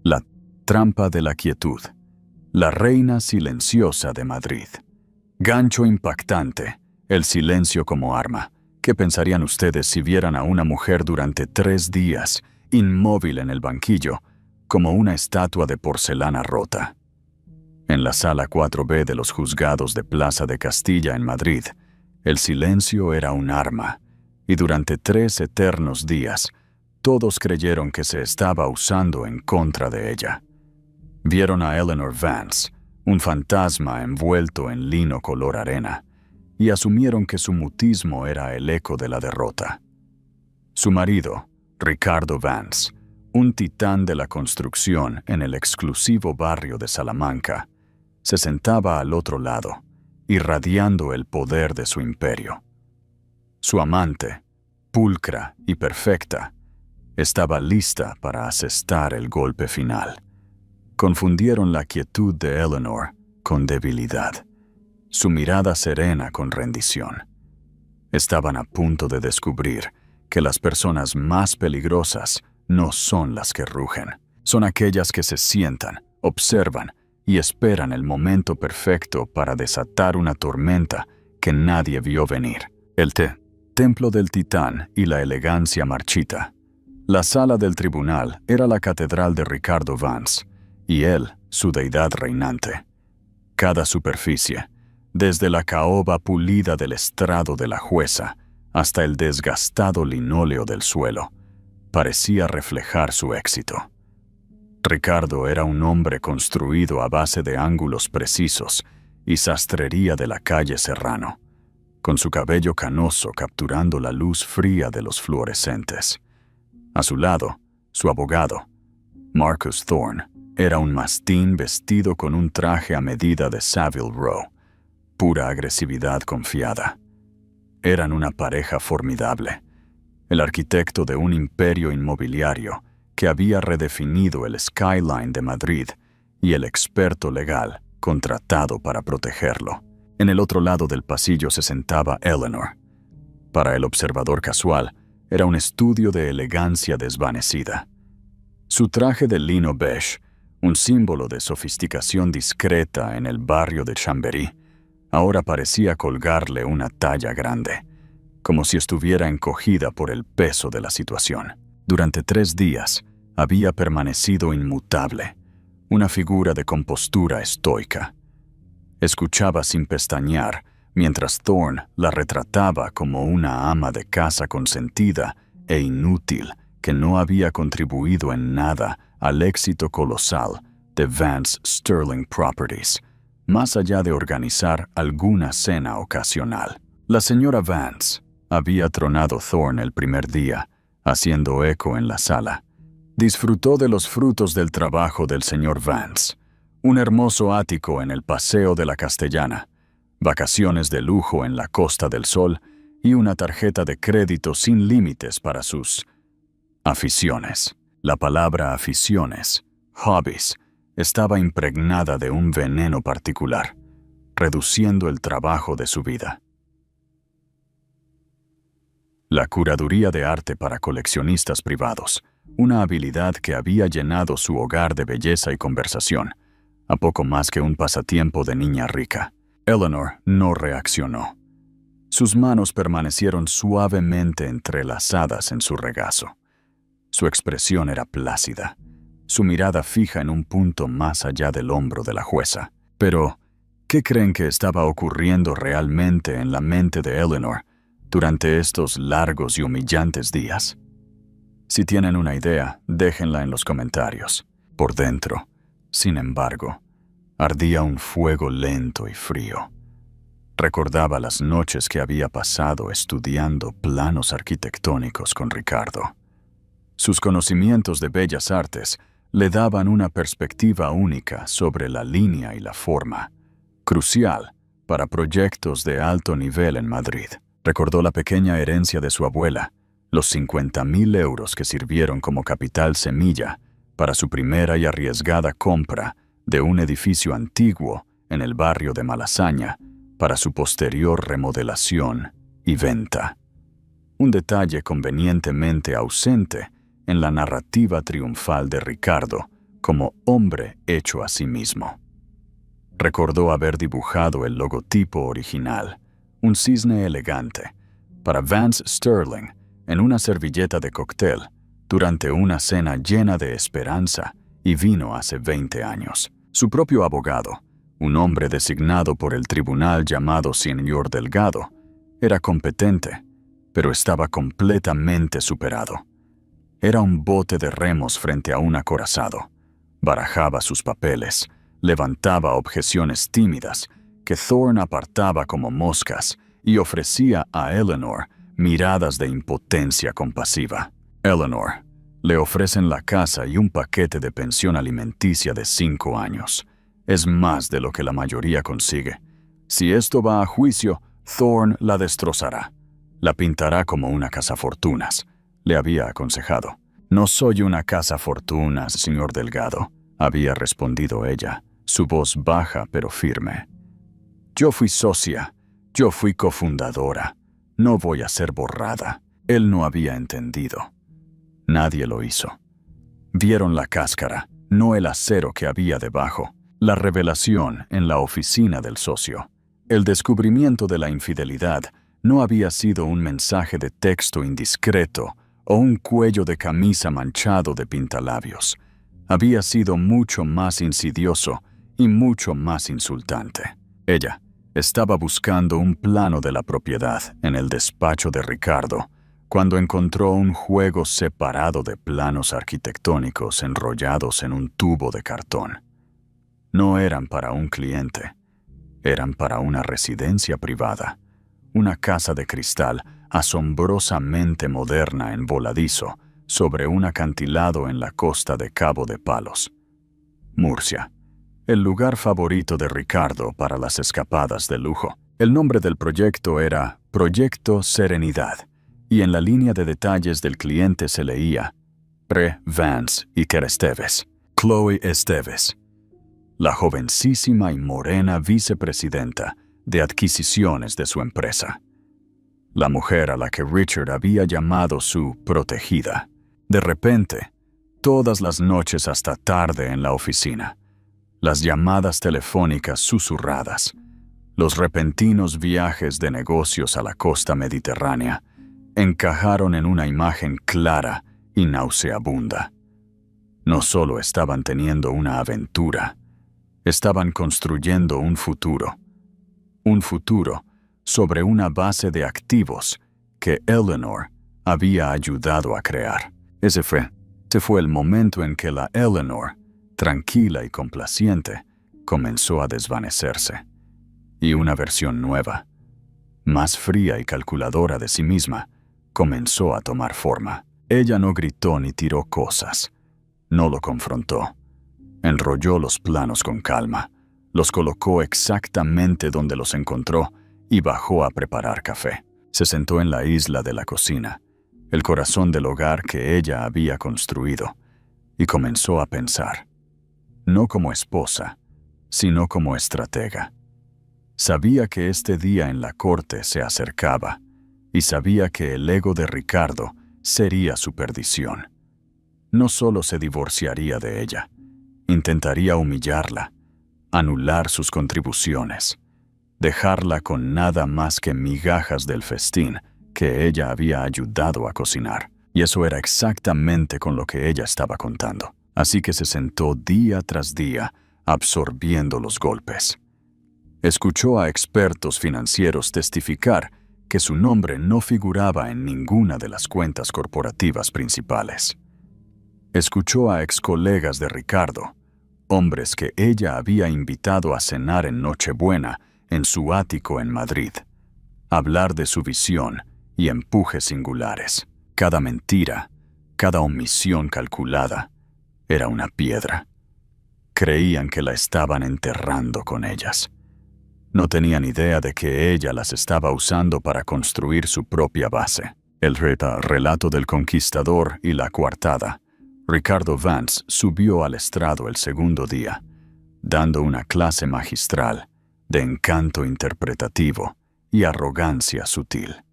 La trampa de la quietud. La reina silenciosa de Madrid. Gancho impactante. El silencio como arma. ¿Qué pensarían ustedes si vieran a una mujer durante 3 días, inmóvil en el banquillo, como una estatua de porcelana rota? En la sala 4B de los juzgados de Plaza de Castilla en Madrid, el silencio era un arma, y durante 3 eternos días, todos creyeron que se estaba usando en contra de ella. Vieron a Eleanor Vance, un fantasma envuelto en lino color arena, y asumieron que su mutismo era el eco de la derrota. Su marido, Ricardo Vance, un titán de la construcción en el exclusivo barrio de Salamanca, se sentaba al otro lado, irradiando el poder de su imperio. Su amante, pulcra y perfecta, estaba lista para asestar el golpe final. Confundieron la quietud de Eleanor con debilidad, su mirada serena con rendición. Estaban a punto de descubrir que las personas más peligrosas no son las que rugen, son aquellas que se sientan, observan y esperan el momento perfecto para desatar una tormenta que nadie vio venir. El templo del titán y la elegancia marchita. La sala del tribunal era la catedral de Ricardo Vance, y él, su deidad reinante. Cada superficie, desde la caoba pulida del estrado de la jueza hasta el desgastado linóleo del suelo, parecía reflejar su éxito. Ricardo era un hombre construido a base de ángulos precisos y sastrería de la calle Serrano, con su cabello canoso capturando la luz fría de los fluorescentes. A su lado, su abogado, Marcus Thorne, era un mastín vestido con un traje a medida de Savile Row, pura agresividad confiada. Eran una pareja formidable, el arquitecto de un imperio inmobiliario que había redefinido el skyline de Madrid y el experto legal contratado para protegerlo. En el otro lado del pasillo se sentaba Eleanor. Para el observador casual, era un estudio de elegancia desvanecida. Su traje de lino beige, un símbolo de sofisticación discreta en el barrio de Chambéry, ahora parecía colgarle una talla grande, como si estuviera encogida por el peso de la situación. Durante 3 días había permanecido inmutable, una figura de compostura estoica. Escuchaba sin pestañear mientras Thorne la retrataba como una ama de casa consentida e inútil que no había contribuido en nada al éxito colosal de Vance Sterling Properties, más allá de organizar alguna cena ocasional. La señora Vance había tronado Thorne el primer día, haciendo eco en la sala. Disfrutó de los frutos del trabajo del señor Vance, un hermoso ático en el Paseo de la Castellana, vacaciones de lujo en la Costa del Sol y una tarjeta de crédito sin límites para sus aficiones. La palabra aficiones, hobbies, estaba impregnada de un veneno particular, reduciendo el trabajo de su vida. La curaduría de arte para coleccionistas privados, una habilidad que había llenado su hogar de belleza y conversación, a poco más que un pasatiempo de niña rica. Eleanor no reaccionó. Sus manos permanecieron suavemente entrelazadas en su regazo. Su expresión era plácida, su mirada fija en un punto más allá del hombro de la jueza. Pero, ¿qué creen que estaba ocurriendo realmente en la mente de Eleanor durante estos largos y humillantes días? Si tienen una idea, déjenla en los comentarios. Por dentro, sin embargo, ardía un fuego lento y frío. Recordaba las noches que había pasado estudiando planos arquitectónicos con Ricardo. Sus conocimientos de bellas artes le daban una perspectiva única sobre la línea y la forma, crucial para proyectos de alto nivel en Madrid. Recordó la pequeña herencia de su abuela, los 50.000 euros que sirvieron como capital semilla para su primera y arriesgada compra de un edificio antiguo en el barrio de Malasaña para su posterior remodelación y venta. Un detalle convenientemente ausente en la narrativa triunfal de Ricardo como hombre hecho a sí mismo. Recordó haber dibujado el logotipo original, un cisne elegante, para Vance Sterling en una servilleta de cóctel durante una cena llena de esperanza y vino hace 20 años. Su propio abogado, un hombre designado por el tribunal llamado Señor Delgado, era competente, pero estaba completamente superado. Era un bote de remos frente a un acorazado. Barajaba sus papeles, levantaba objeciones tímidas que Thorne apartaba como moscas y ofrecía a Eleanor miradas de impotencia compasiva. Eleanor, le ofrecen la casa y un paquete de pensión alimenticia de 5 años. Es más de lo que la mayoría consigue. Si esto va a juicio, Thorne la destrozará. La pintará como una cazafortunas, le había aconsejado. No soy una cazafortunas, señor Delgado, había respondido ella, su voz baja pero firme. Yo fui socia, yo fui cofundadora. No voy a ser borrada. Él no había entendido. Nadie lo hizo. Vieron la cáscara, no el acero que había debajo. La revelación en la oficina del socio. El descubrimiento de la infidelidad no había sido un mensaje de texto indiscreto o un cuello de camisa manchado de pintalabios. Había sido mucho más insidioso y mucho más insultante. Ella estaba buscando un plano de la propiedad en el despacho de Ricardo cuando encontró un juego separado de planos arquitectónicos enrollados en un tubo de cartón. No eran para un cliente, eran para una residencia privada, una casa de cristal asombrosamente moderna en voladizo sobre un acantilado en la costa de Cabo de Palos. Murcia, el lugar favorito de Ricardo para las escapadas de lujo. El nombre del proyecto era Proyecto Serenidad, y en la línea de detalles del cliente se leía Vance y Esteves, Chloe Esteves, la jovencísima y morena vicepresidenta de adquisiciones de su empresa. La mujer a la que Richard había llamado su protegida. De repente, todas las noches hasta tarde en la oficina, las llamadas telefónicas susurradas, los repentinos viajes de negocios a la costa mediterránea, encajaron en una imagen clara y nauseabunda. No solo estaban teniendo una aventura, estaban construyendo un futuro sobre una base de activos que Eleanor había ayudado a crear. Ese fue el momento en que la Eleanor, tranquila y complaciente, comenzó a desvanecerse. Y una versión nueva, más fría y calculadora de sí misma, comenzó a tomar forma. Ella no gritó ni tiró cosas. No lo confrontó. Enrolló los planos con calma, los colocó exactamente donde los encontró y bajó a preparar café. Se sentó en la isla de la cocina, el corazón del hogar que ella había construido, y comenzó a pensar, no como esposa, sino como estratega. Sabía que este día en la corte se acercaba, y sabía que el ego de Ricardo sería su perdición. No solo se divorciaría de ella, intentaría humillarla, anular sus contribuciones, dejarla con nada más que migajas del festín que ella había ayudado a cocinar. Y eso era exactamente con lo que ella estaba contando. Así que se sentó día tras día, absorbiendo los golpes. Escuchó a expertos financieros testificar que su nombre no figuraba en ninguna de las cuentas corporativas principales. Escuchó a excolegas de Ricardo, hombres que ella había invitado a cenar en Nochebuena en su ático en Madrid, hablar de su visión y empujes singulares. Cada mentira, cada omisión calculada, era una piedra. Creían que la estaban enterrando con ellas. No tenían idea de que ella las estaba usando para construir su propia base. El relato del conquistador y la coartada. Ricardo Vance subió al estrado el segundo día, dando una clase magistral de encanto interpretativo y arrogancia sutil.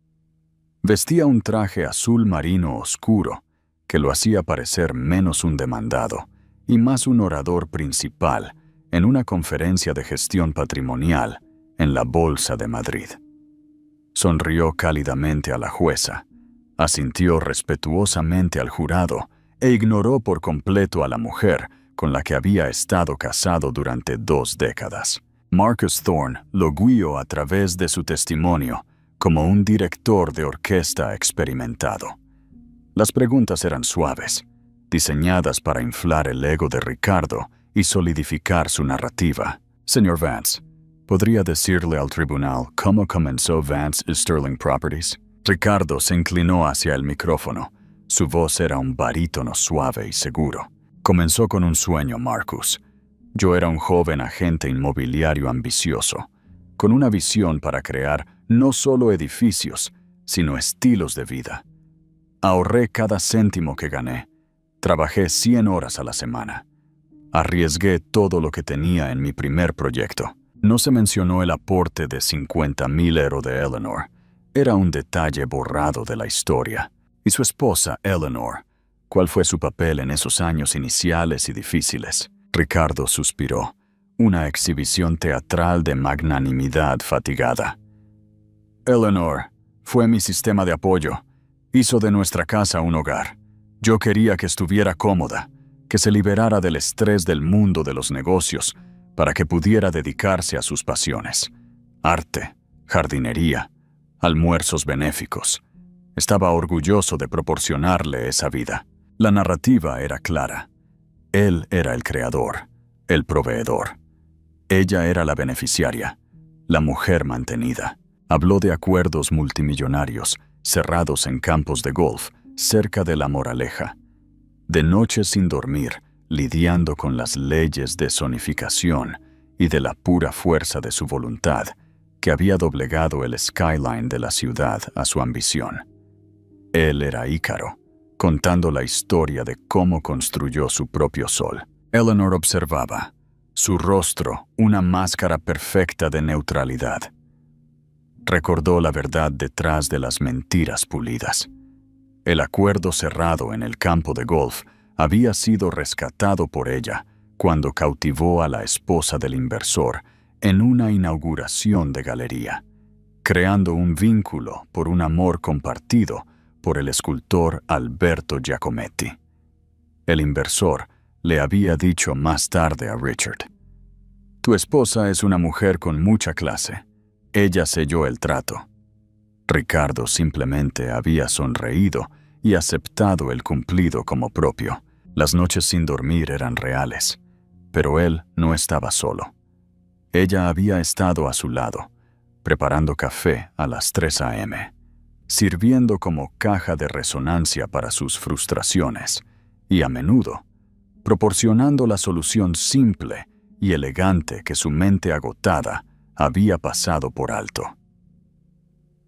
Vestía un traje azul marino oscuro que lo hacía parecer menos un demandado y más un orador principal en una conferencia de gestión patrimonial en la Bolsa de Madrid. Sonrió cálidamente a la jueza, asintió respetuosamente al jurado e ignoró por completo a la mujer con la que había estado casado durante 2 décadas. Marcus Thorne lo guió a través de su testimonio como un director de orquesta experimentado. Las preguntas eran suaves, diseñadas para inflar el ego de Ricardo y solidificar su narrativa. Señor Vance, ¿podría decirle al tribunal cómo comenzó Vance Sterling Properties? Ricardo se inclinó hacia el micrófono. Su voz era un barítono suave y seguro. Comenzó con un sueño, Marcus. Yo era un joven agente inmobiliario ambicioso, con una visión para crear no solo edificios, sino estilos de vida. Ahorré cada céntimo que gané. Trabajé 100 horas a la semana. Arriesgué todo lo que tenía en mi primer proyecto. No se mencionó el aporte de 50,000 euros de Eleanor. Era un detalle borrado de la historia. Y su esposa, Eleanor, ¿cuál fue su papel en esos años iniciales y difíciles? Ricardo suspiró, una exhibición teatral de magnanimidad fatigada. Eleanor fue mi sistema de apoyo. Hizo de nuestra casa un hogar. Yo quería que estuviera cómoda, que se liberara del estrés del mundo de los negocios, para que pudiera dedicarse a sus pasiones. Arte, jardinería, almuerzos benéficos. Estaba orgulloso de proporcionarle esa vida. La narrativa era clara. Él era el creador, el proveedor. Ella era la beneficiaria, la mujer mantenida. Habló de acuerdos multimillonarios cerrados en campos de golf cerca de La Moraleja. De noches sin dormir, lidiando con las leyes de zonificación y de la pura fuerza de su voluntad, que había doblegado el skyline de la ciudad a su ambición. Él era Ícaro, contando la historia de cómo construyó su propio sol. Eleanor observaba, su rostro una máscara perfecta de neutralidad. Recordó la verdad detrás de las mentiras pulidas. El acuerdo cerrado en el campo de golf había sido rescatado por ella cuando cautivó a la esposa del inversor en una inauguración de galería, creando un vínculo por un amor compartido por el escultor Alberto Giacometti. El inversor le había dicho más tarde a Richard: «Tu esposa es una mujer con mucha clase. Ella selló el trato». Ricardo simplemente había sonreído y aceptado el cumplido como propio. Las noches sin dormir eran reales, pero él no estaba solo. Ella había estado a su lado, preparando café a las 3 a.m., sirviendo como caja de resonancia para sus frustraciones y, a menudo, proporcionando la solución simple y elegante que su mente agotada había pasado por alto.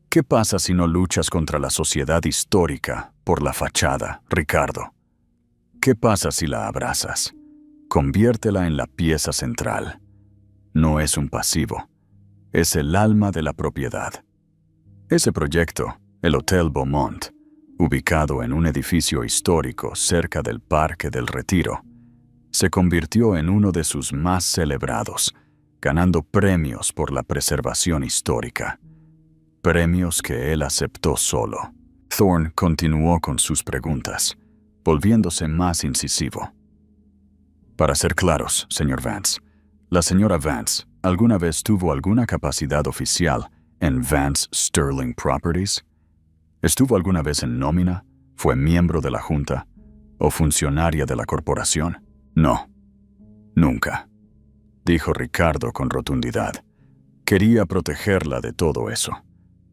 ¿Qué pasa si no luchas contra la sociedad histórica por la fachada, Ricardo? ¿Qué pasa si la abrazas? Conviértela en la pieza central. No es un pasivo, es el alma de la propiedad. Ese proyecto, el Hotel Beaumont, ubicado en un edificio histórico cerca del Parque del Retiro, se convirtió en uno de sus más celebrados, ganando premios por la preservación histórica. Premios que él aceptó solo. Thorne continuó con sus preguntas, volviéndose más incisivo. Para ser claros, señor Vance, ¿la señora Vance alguna vez tuvo alguna capacidad oficial en Vance Sterling Properties? ¿Estuvo alguna vez en nómina? ¿Fue miembro de la junta? ¿O funcionaria de la corporación? No, nunca, dijo Ricardo con rotundidad. Quería protegerla de todo eso.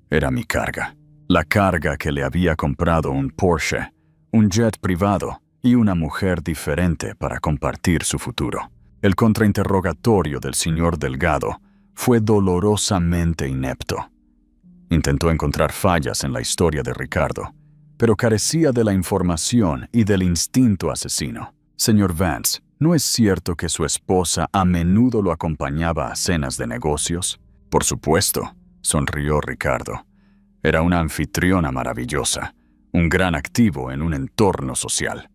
Era mi carga. La carga que le había comprado un Porsche, un jet privado y una mujer diferente para compartir su futuro. El contrainterrogatorio del señor Delgado fue dolorosamente inepto. Intentó encontrar fallas en la historia de Ricardo, pero carecía de la información y del instinto asesino. Señor Vance, ¿no es cierto que su esposa a menudo lo acompañaba a cenas de negocios? Por supuesto, sonrió Ricardo. Era una anfitriona maravillosa, un gran activo en un entorno social.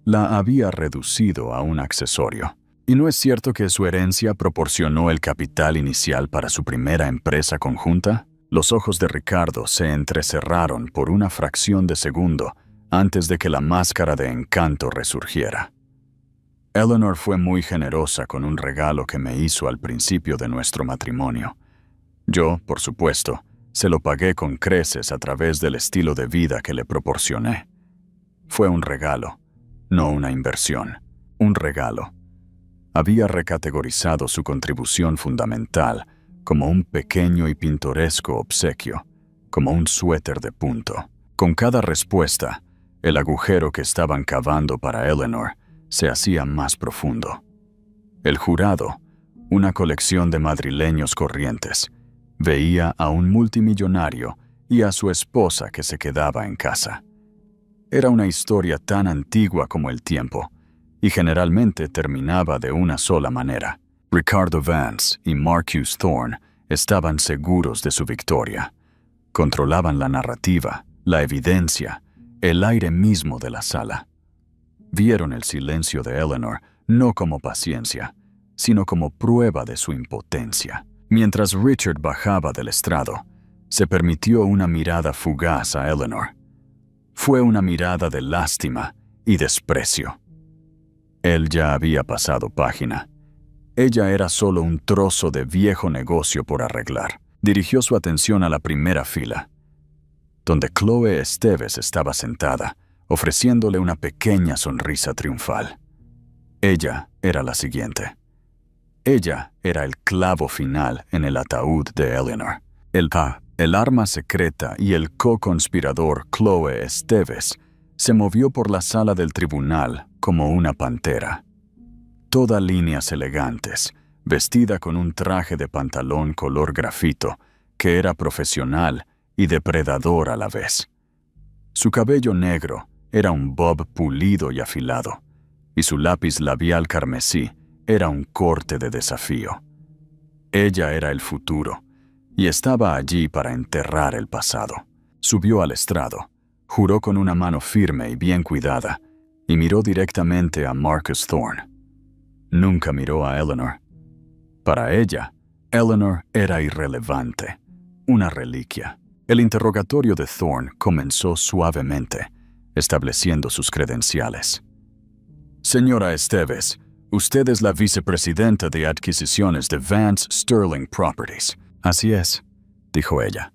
la había reducido a un accesorio. Y no es cierto que su herencia proporcionó el capital inicial para su primera empresa conjunta. Los ojos de Ricardo se entrecerraron por una fracción de segundo antes de que la máscara de encanto resurgiera. Eleanor fue muy generosa con un regalo que me hizo al principio de nuestro matrimonio. Yo, por supuesto, se lo pagué con creces a través del estilo de vida que le proporcioné. Fue un regalo, no una inversión. Un regalo. Había recategorizado su contribución fundamental como un pequeño y pintoresco obsequio, como un suéter de punto. Con cada respuesta, el agujero que estaban cavando para Eleanor se hacía más profundo. El jurado, una colección de madrileños corrientes, veía a un multimillonario y a su esposa que se quedaba en casa. Era una historia tan antigua como el tiempo, y generalmente terminaba de una sola manera. Ricardo Vance y Marcus Thorne estaban seguros de su victoria. Controlaban la narrativa, la evidencia, el aire mismo de la sala. Vieron el silencio de Eleanor no como paciencia, sino como prueba de su impotencia. Mientras Richard bajaba del estrado, se permitió una mirada fugaz a Eleanor. Fue una mirada de lástima y desprecio. Él ya había pasado página. Ella era solo un trozo de viejo negocio por arreglar. Dirigió su atención a la primera fila, donde Chloe Esteves estaba sentada, ofreciéndole una pequeña sonrisa triunfal. Ella era la siguiente. Ella era el clavo final en el ataúd de Eleanor. El arma secreta y el co-conspirador Chloe Esteves se movió por la sala del tribunal como una pantera. Toda líneas elegantes, vestida con un traje de pantalón color grafito, que era profesional y depredador a la vez. Su cabello negro era un bob pulido y afilado, y su lápiz labial carmesí era un corte de desafío. Ella era el futuro, y estaba allí para enterrar el pasado. Subió al estrado, juró con una mano firme y bien cuidada, y miró directamente a Marcus Thorne. Nunca miró a Eleanor. Para ella, Eleanor era irrelevante, una reliquia. El interrogatorio de Thorne comenzó suavemente, estableciendo sus credenciales. Señora Esteves, usted es la vicepresidenta de adquisiciones de Vance Sterling Properties. Así es, dijo ella.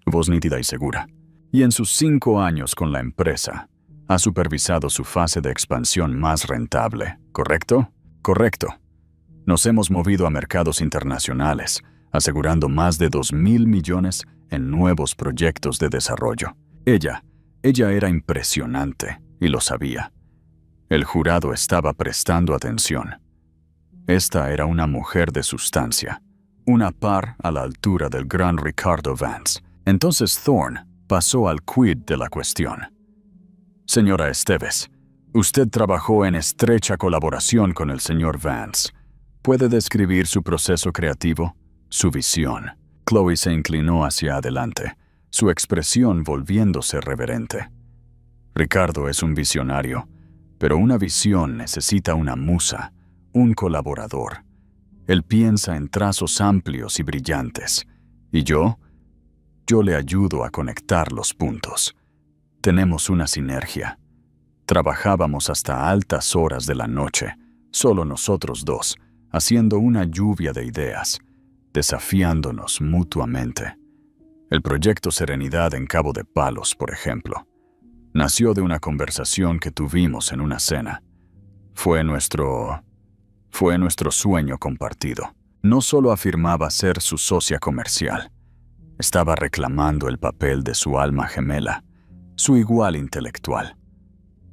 Voz nítida y segura. Y en sus 5 años con la empresa, ha supervisado su fase de expansión más rentable, ¿correcto? Correcto. Nos hemos movido a mercados internacionales, asegurando más de 2.000 millones en nuevos proyectos de desarrollo. Ella era impresionante, y lo sabía. El jurado estaba prestando atención. Esta era una mujer de sustancia, una par a la altura del gran Ricardo Vance. Entonces Thorne pasó al quid de la cuestión. Señora Esteves, usted trabajó en estrecha colaboración con el señor Vance. ¿Puede describir su proceso creativo, su visión? Chloe se inclinó hacia adelante, su expresión volviéndose reverente. Ricardo es un visionario, pero una visión necesita una musa, un colaborador. Él piensa en trazos amplios y brillantes, y yo le ayudo a conectar los puntos. Tenemos una sinergia. Trabajábamos hasta altas horas de la noche, solo nosotros dos, haciendo una lluvia de ideas, desafiándonos mutuamente. El proyecto Serenidad en Cabo de Palos, por ejemplo, nació de una conversación que tuvimos en una cena. Fue nuestro sueño compartido. No solo afirmaba ser su socia comercial, estaba reclamando el papel de su alma gemela, su igual intelectual,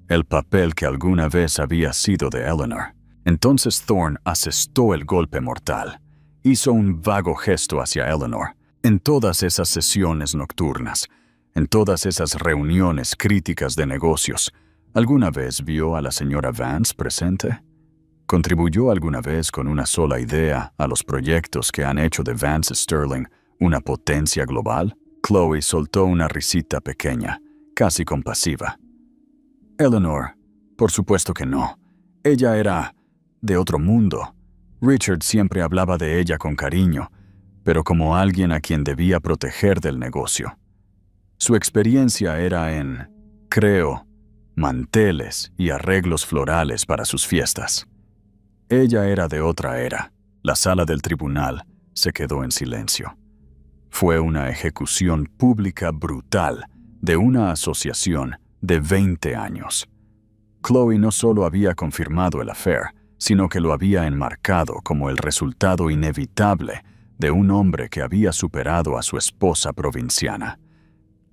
el papel que alguna vez había sido de Eleanor. Entonces Thorne asestó el golpe mortal. Hizo un vago gesto hacia Eleanor. En todas esas sesiones nocturnas, en todas esas reuniones críticas de negocios, ¿alguna vez vio a la señora Vance presente? ¿Contribuyó alguna vez con una sola idea a los proyectos que han hecho de Vance Sterling una potencia global? Chloe soltó una risita pequeña, casi compasiva. Eleanor, por supuesto que no. Ella era de otro mundo. Richard siempre hablaba de ella con cariño, pero como alguien a quien debía proteger del negocio. Su experiencia era en, creo, manteles y arreglos florales para sus fiestas. Ella era de otra era. La sala del tribunal se quedó en silencio. Fue una ejecución pública brutal de una asociación de 20 años. Chloe no solo había confirmado el affair, sino que lo había enmarcado como el resultado inevitable de un hombre que había superado a su esposa provinciana.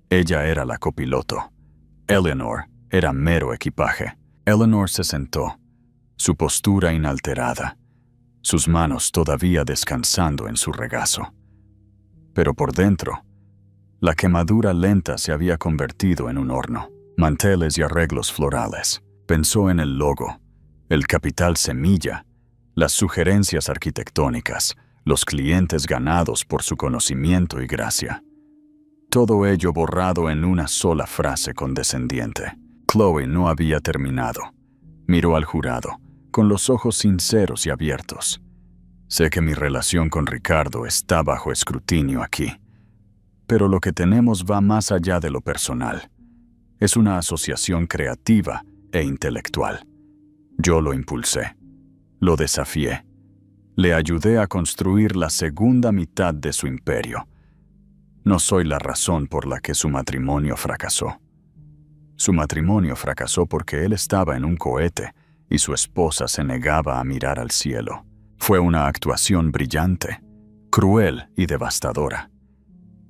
Ella era la copiloto. Eleanor era mero equipaje. Eleanor se sentó, su postura inalterada, sus manos todavía descansando en su regazo. Pero por dentro, la quemadura lenta se había convertido en un horno. Manteles y arreglos florales. Pensó en el logo, el capital semilla, las sugerencias arquitectónicas, los clientes ganados por su conocimiento y gracia. Todo ello borrado en una sola frase condescendiente. Chloe no había terminado. Miró al jurado, con los ojos sinceros y abiertos. Sé que mi relación con Ricardo está bajo escrutinio aquí, pero lo que tenemos va más allá de lo personal. Es una asociación creativa e intelectual. Yo lo impulsé, lo desafié, le ayudé a construir la segunda mitad de su imperio. No soy la razón por la que su matrimonio fracasó. Su matrimonio fracasó porque él estaba en un cohete y su esposa se negaba a mirar al cielo. Fue una actuación brillante, cruel y devastadora.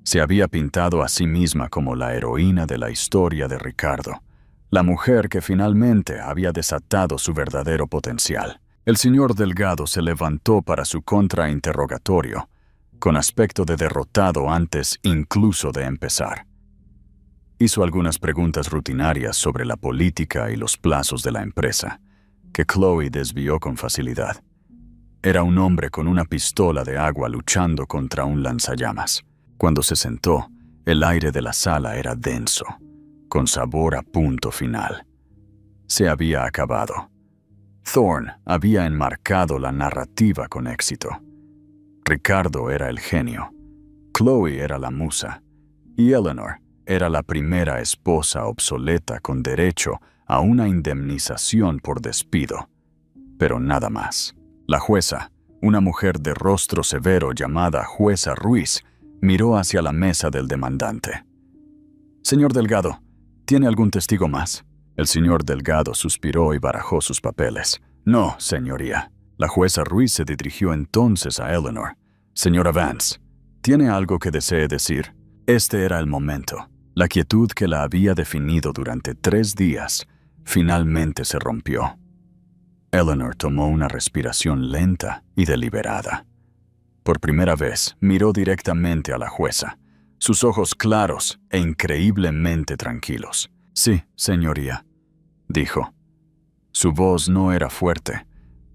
Se había pintado a sí misma como la heroína de la historia de Ricardo, la mujer que finalmente había desatado su verdadero potencial. El señor Delgado se levantó para su contrainterrogatorio, con aspecto de derrotado antes incluso de empezar. Hizo algunas preguntas rutinarias sobre la política y los plazos de la empresa, que Chloe desvió con facilidad. Era un hombre con una pistola de agua luchando contra un lanzallamas. Cuando se sentó, el aire de la sala era denso, con sabor a punto final. Se había acabado. Thorne había enmarcado la narrativa con éxito. Ricardo era el genio, Chloe era la musa, y Eleanor era la primera esposa obsoleta con derecho a una indemnización por despido. Pero nada más. La jueza, una mujer de rostro severo llamada Jueza Ruiz, miró hacia la mesa del demandante. «Señor Delgado, ¿tiene algún testigo más?» El señor Delgado suspiró y barajó sus papeles. «No, señoría». La jueza Ruiz se dirigió entonces a Eleanor. «Señora Vance, ¿tiene algo que desee decir?» Este era el momento. La quietud que la había definido durante 3 días finalmente se rompió. Eleanor tomó una respiración lenta y deliberada. Por primera vez, miró directamente a la jueza, sus ojos claros e increíblemente tranquilos. «Sí, señoría», dijo. Su voz no era fuerte,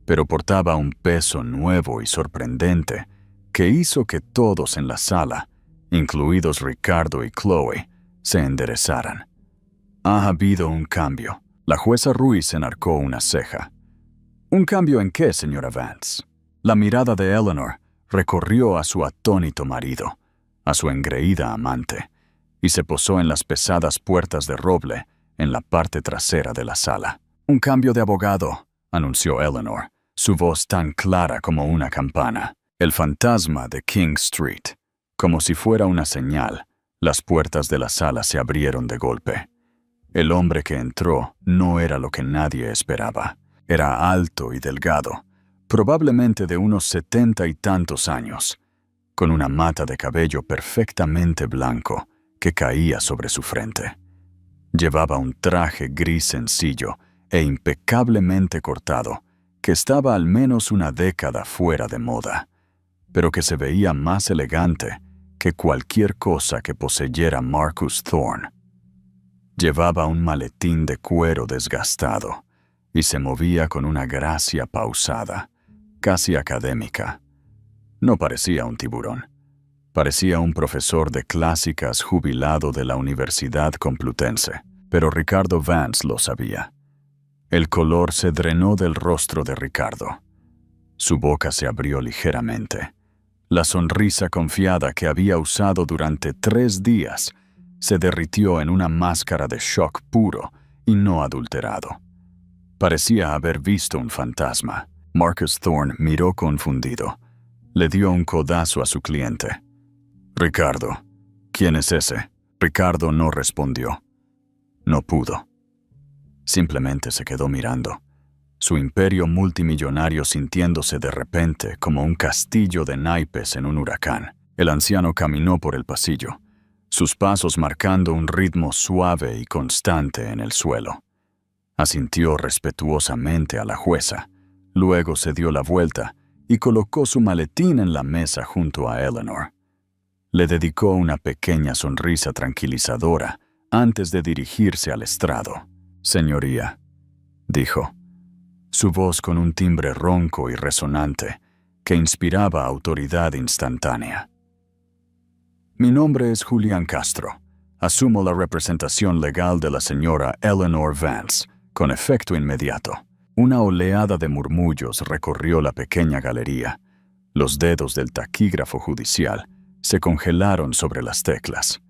pero portaba un peso nuevo y sorprendente que hizo que todos en la sala, incluidos Ricardo y Chloe, se enderezaran. «Ha habido un cambio». La jueza Ruiz enarcó una ceja. «¿Un cambio en qué, señora Vance?» La mirada de Eleanor recorrió a su atónito marido, a su engreída amante, y se posó en las pesadas puertas de roble en la parte trasera de la sala. «Un cambio de abogado», anunció Eleanor, su voz tan clara como una campana. El fantasma de King Street. Como si fuera una señal, las puertas de la sala se abrieron de golpe. El hombre que entró no era lo que nadie esperaba. Era alto y delgado, probablemente de unos 70 y tantos años, con una mata de cabello perfectamente blanco que caía sobre su frente. Llevaba un traje gris sencillo e impecablemente cortado, que estaba al menos una década fuera de moda, pero que se veía más elegante que cualquier cosa que poseyera Marcus Thorne. Llevaba un maletín de cuero desgastado y se movía con una gracia pausada, casi académica. No parecía un tiburón. Parecía un profesor de clásicas jubilado de la Universidad Complutense. Pero Ricardo Vance lo sabía. El color se drenó del rostro de Ricardo. Su boca se abrió ligeramente. La sonrisa confiada que había usado durante 3 días se derritió en una máscara de shock puro y no adulterado. Parecía haber visto un fantasma. Marcus Thorne miró confundido. Le dio un codazo a su cliente. «Ricardo, ¿quién es ese?» Ricardo no respondió. No pudo. Simplemente se quedó mirando, su imperio multimillonario sintiéndose de repente como un castillo de naipes en un huracán. El anciano caminó por el pasillo, sus pasos marcando un ritmo suave y constante en el suelo. Asintió respetuosamente a la jueza, luego se dio la vuelta y colocó su maletín en la mesa junto a Eleanor. Le dedicó una pequeña sonrisa tranquilizadora antes de dirigirse al estrado. «Señoría», dijo, su voz con un timbre ronco y resonante que inspiraba autoridad instantánea. «Mi nombre es Julián Castro. Asumo la representación legal de la señora Eleanor Vance, con efecto inmediato». Una oleada de murmullos recorrió la pequeña galería. Los dedos del taquígrafo judicial se congelaron sobre las teclas.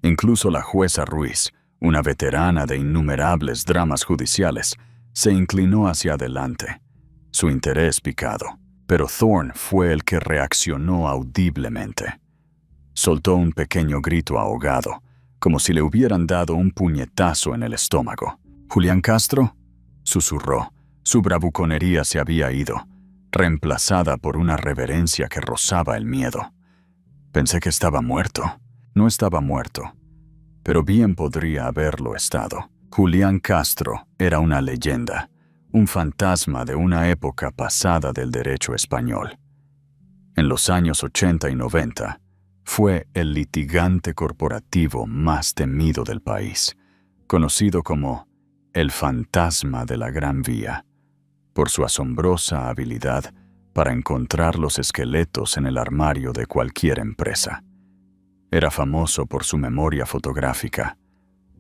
Incluso la jueza Ruiz, una veterana de innumerables dramas judiciales, se inclinó hacia adelante, su interés picado. Pero Thorne fue el que reaccionó audiblemente. Soltó un pequeño grito ahogado, como si le hubieran dado un puñetazo en el estómago. «¿Julián Castro?», susurró. Su bravuconería se había ido, reemplazada por una reverencia que rozaba el miedo. «Pensé que estaba muerto». No estaba muerto, pero bien podría haberlo estado. Julián Castro era una leyenda, un fantasma de una época pasada del derecho español. En los años 80 y 90, fue el litigante corporativo más temido del país, conocido como el fantasma de la Gran Vía, por su asombrosa habilidad para encontrar los esqueletos en el armario de cualquier empresa. Era famoso por su memoria fotográfica,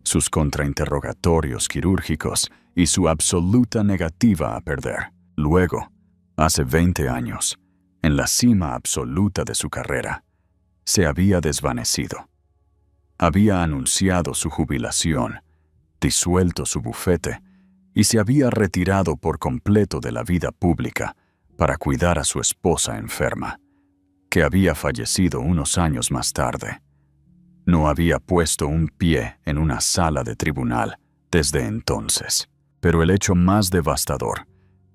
sus contrainterrogatorios quirúrgicos y su absoluta negativa a perder. Luego, hace 20 años, en la cima absoluta de su carrera, se había desvanecido. Había anunciado su jubilación, disuelto su bufete y se había retirado por completo de la vida pública para cuidar a su esposa enferma, que había fallecido unos años más tarde. No había puesto un pie en una sala de tribunal desde entonces. Pero el hecho más devastador,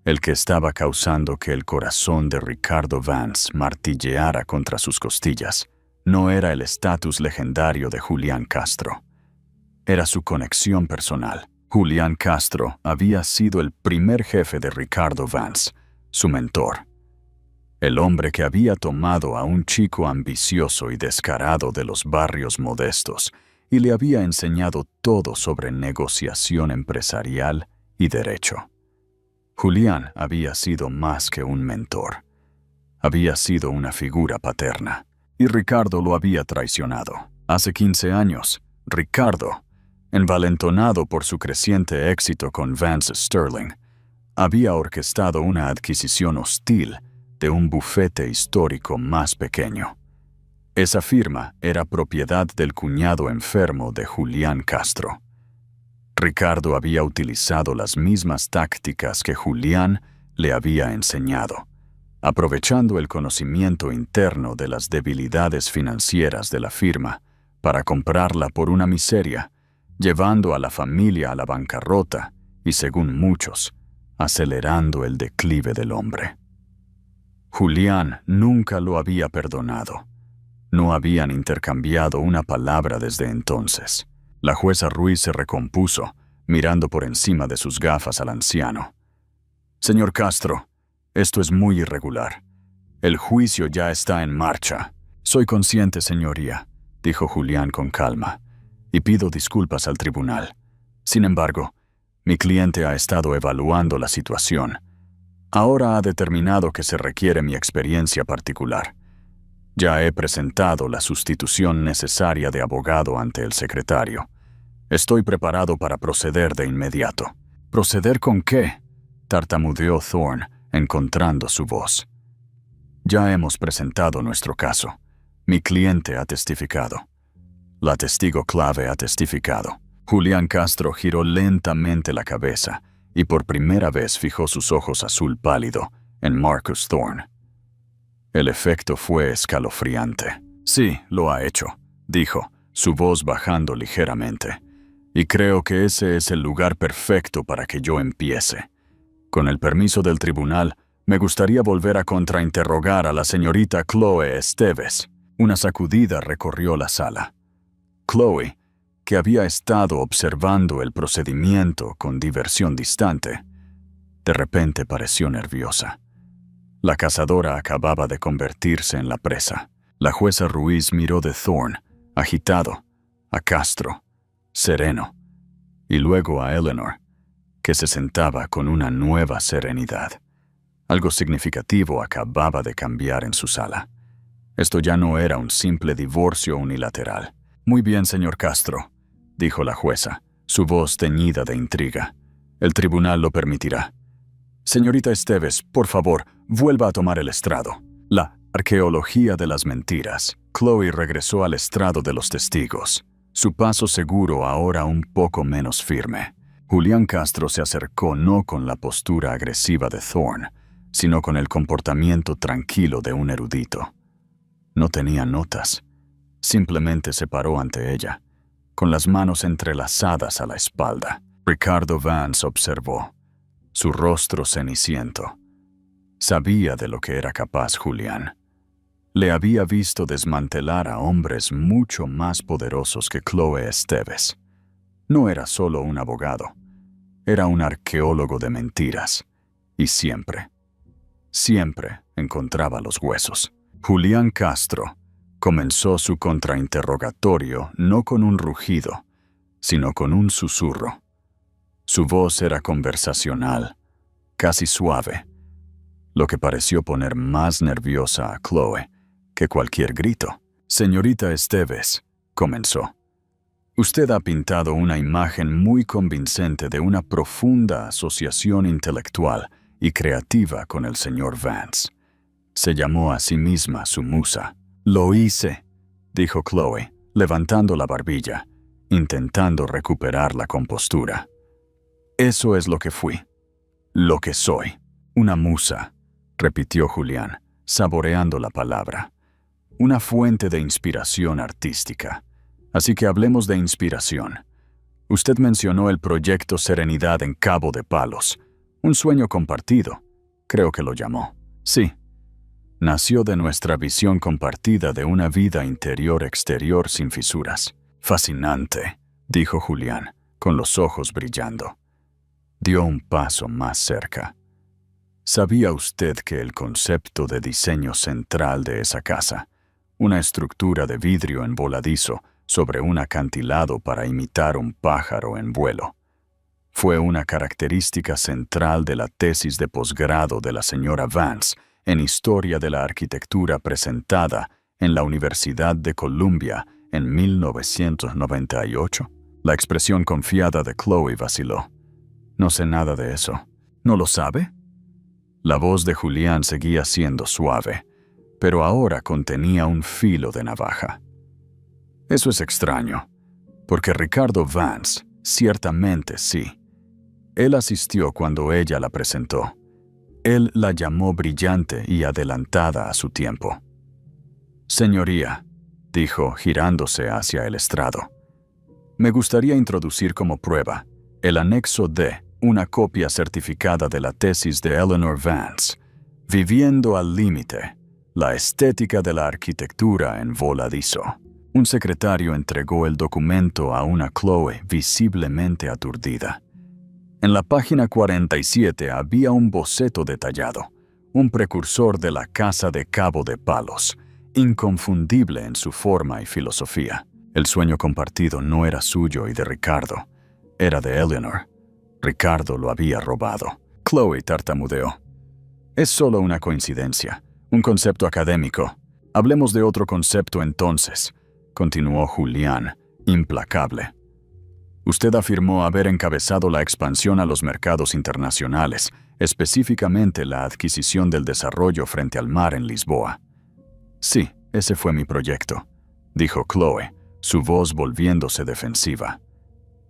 el que estaba causando que el corazón de Ricardo Vance martilleara contra sus costillas, no era el estatus legendario de Julián Castro. Era su conexión personal. Julián Castro había sido el primer jefe de Ricardo Vance, su mentor. El hombre que había tomado a un chico ambicioso y descarado de los barrios modestos y le había enseñado todo sobre negociación empresarial y derecho. Julián había sido más que un mentor. Había sido una figura paterna, y Ricardo lo había traicionado. Hace 15 años, Ricardo, envalentonado por su creciente éxito con Vance Sterling, había orquestado una adquisición hostil de un bufete histórico más pequeño. Esa firma era propiedad del cuñado enfermo de Julián Castro. Ricardo había utilizado las mismas tácticas que Julián le había enseñado, aprovechando el conocimiento interno de las debilidades financieras de la firma para comprarla por una miseria, llevando a la familia a la bancarrota y, según muchos, acelerando el declive del hombre. Julián nunca lo había perdonado. No habían intercambiado una palabra desde entonces. La jueza Ruiz se recompuso, mirando por encima de sus gafas al anciano. «Señor Castro, esto es muy irregular. El juicio ya está en marcha». «Soy consciente, señoría», dijo Julián con calma, «y pido disculpas al tribunal. Sin embargo, mi cliente ha estado evaluando la situación. Ahora ha determinado que se requiere mi experiencia particular. Ya he presentado la sustitución necesaria de abogado ante el secretario. Estoy preparado para proceder de inmediato. ¿Proceder con qué?, tartamudeó Thorne, encontrando su voz. Ya hemos presentado nuestro caso. Mi cliente ha testificado. La testigo clave ha testificado. Julián Castro giró lentamente la cabeza y por primera vez fijó sus ojos azul pálido en Marcus Thorne. El efecto fue escalofriante. Sí, lo ha hecho, dijo, su voz bajando ligeramente. Y creo que ese es el lugar perfecto para que yo empiece. Con el permiso del tribunal, me gustaría volver a contrainterrogar a la señorita Chloe Esteves. Una sacudida recorrió la sala. Chloe, que había estado observando el procedimiento con diversión distante, de repente pareció nerviosa. La cazadora acababa de convertirse en la presa. La jueza Ruiz miró de Thorne, agitado, a Castro, sereno, y luego a Eleanor, que se sentaba con una nueva serenidad. Algo significativo acababa de cambiar en su sala. Esto ya no era un simple divorcio unilateral. Muy bien, señor Castro, dijo la jueza, su voz teñida de intriga. El tribunal lo permitirá. Señorita Esteves, por favor, vuelva a tomar el estrado. La arqueología de las mentiras. Chloe regresó al estrado de los testigos, su paso seguro ahora un poco menos firme. Julián Castro se acercó no con la postura agresiva de Thorne, sino con el comportamiento tranquilo de un erudito. No tenía notas. Simplemente se paró ante ella, con las manos entrelazadas a la espalda. Ricardo Vance observó, su rostro ceniciento. Sabía de lo que era capaz Julián. Le había visto desmantelar a hombres mucho más poderosos que Chloe Esteves. No era solo un abogado, era un arqueólogo de mentiras. Y siempre encontraba los huesos. Julián Castro comenzó su contrainterrogatorio no con un rugido, sino con un susurro. Su voz era conversacional, casi suave, lo que pareció poner más nerviosa a Chloe que cualquier grito. Señorita Esteves, comenzó. Usted ha pintado una imagen muy convincente de una profunda asociación intelectual y creativa con el señor Vance. Se llamó a sí misma su musa. Lo hice, dijo Chloe, levantando la barbilla, intentando recuperar la compostura. Eso es lo que fui, lo que soy. Una musa, repitió Julián, saboreando la palabra. Una fuente de inspiración artística. Así que hablemos de inspiración. Usted mencionó el proyecto Serenidad en Cabo de Palos. Un sueño compartido, creo que lo llamó. Sí. Nació de nuestra visión compartida de una vida interior-exterior sin fisuras. Fascinante, dijo Julián, con los ojos brillando. Dio un paso más cerca. ¿Sabía usted que el concepto de diseño central de esa casa, una estructura de vidrio en voladizo sobre un acantilado para imitar un pájaro en vuelo, fue una característica central de la tesis de posgrado de la señora Vance en Historia de la Arquitectura presentada en la Universidad de Columbia en 1998? La expresión confiada de Chloe vaciló. No sé nada de eso. ¿No lo sabe? La voz de Julián seguía siendo suave, pero ahora contenía un filo de navaja. Eso es extraño, porque Ricardo Vance, ciertamente sí. Él asistió cuando ella la presentó. Él la llamó brillante y adelantada a su tiempo. Señoría, dijo, girándose hacia el estrado, me gustaría introducir como prueba el anexo D, una copia certificada de la tesis de Eleanor Vance, Viviendo al límite, la estética de la arquitectura en voladizo. Un secretario entregó el documento a una Chloe visiblemente aturdida. En la página 47 había un boceto detallado, un precursor de la Casa de Cabo de Palos, inconfundible en su forma y filosofía. El sueño compartido no era suyo y de Ricardo, era de Eleanor. Ricardo lo había robado. Chloe tartamudeó. Es solo una coincidencia, un concepto académico. Hablemos de otro concepto entonces, continuó Julián, implacable. Usted afirmó haber encabezado la expansión a los mercados internacionales, específicamente la adquisición del desarrollo frente al mar en Lisboa. Sí, ese fue mi proyecto, dijo Chloe, su voz volviéndose defensiva.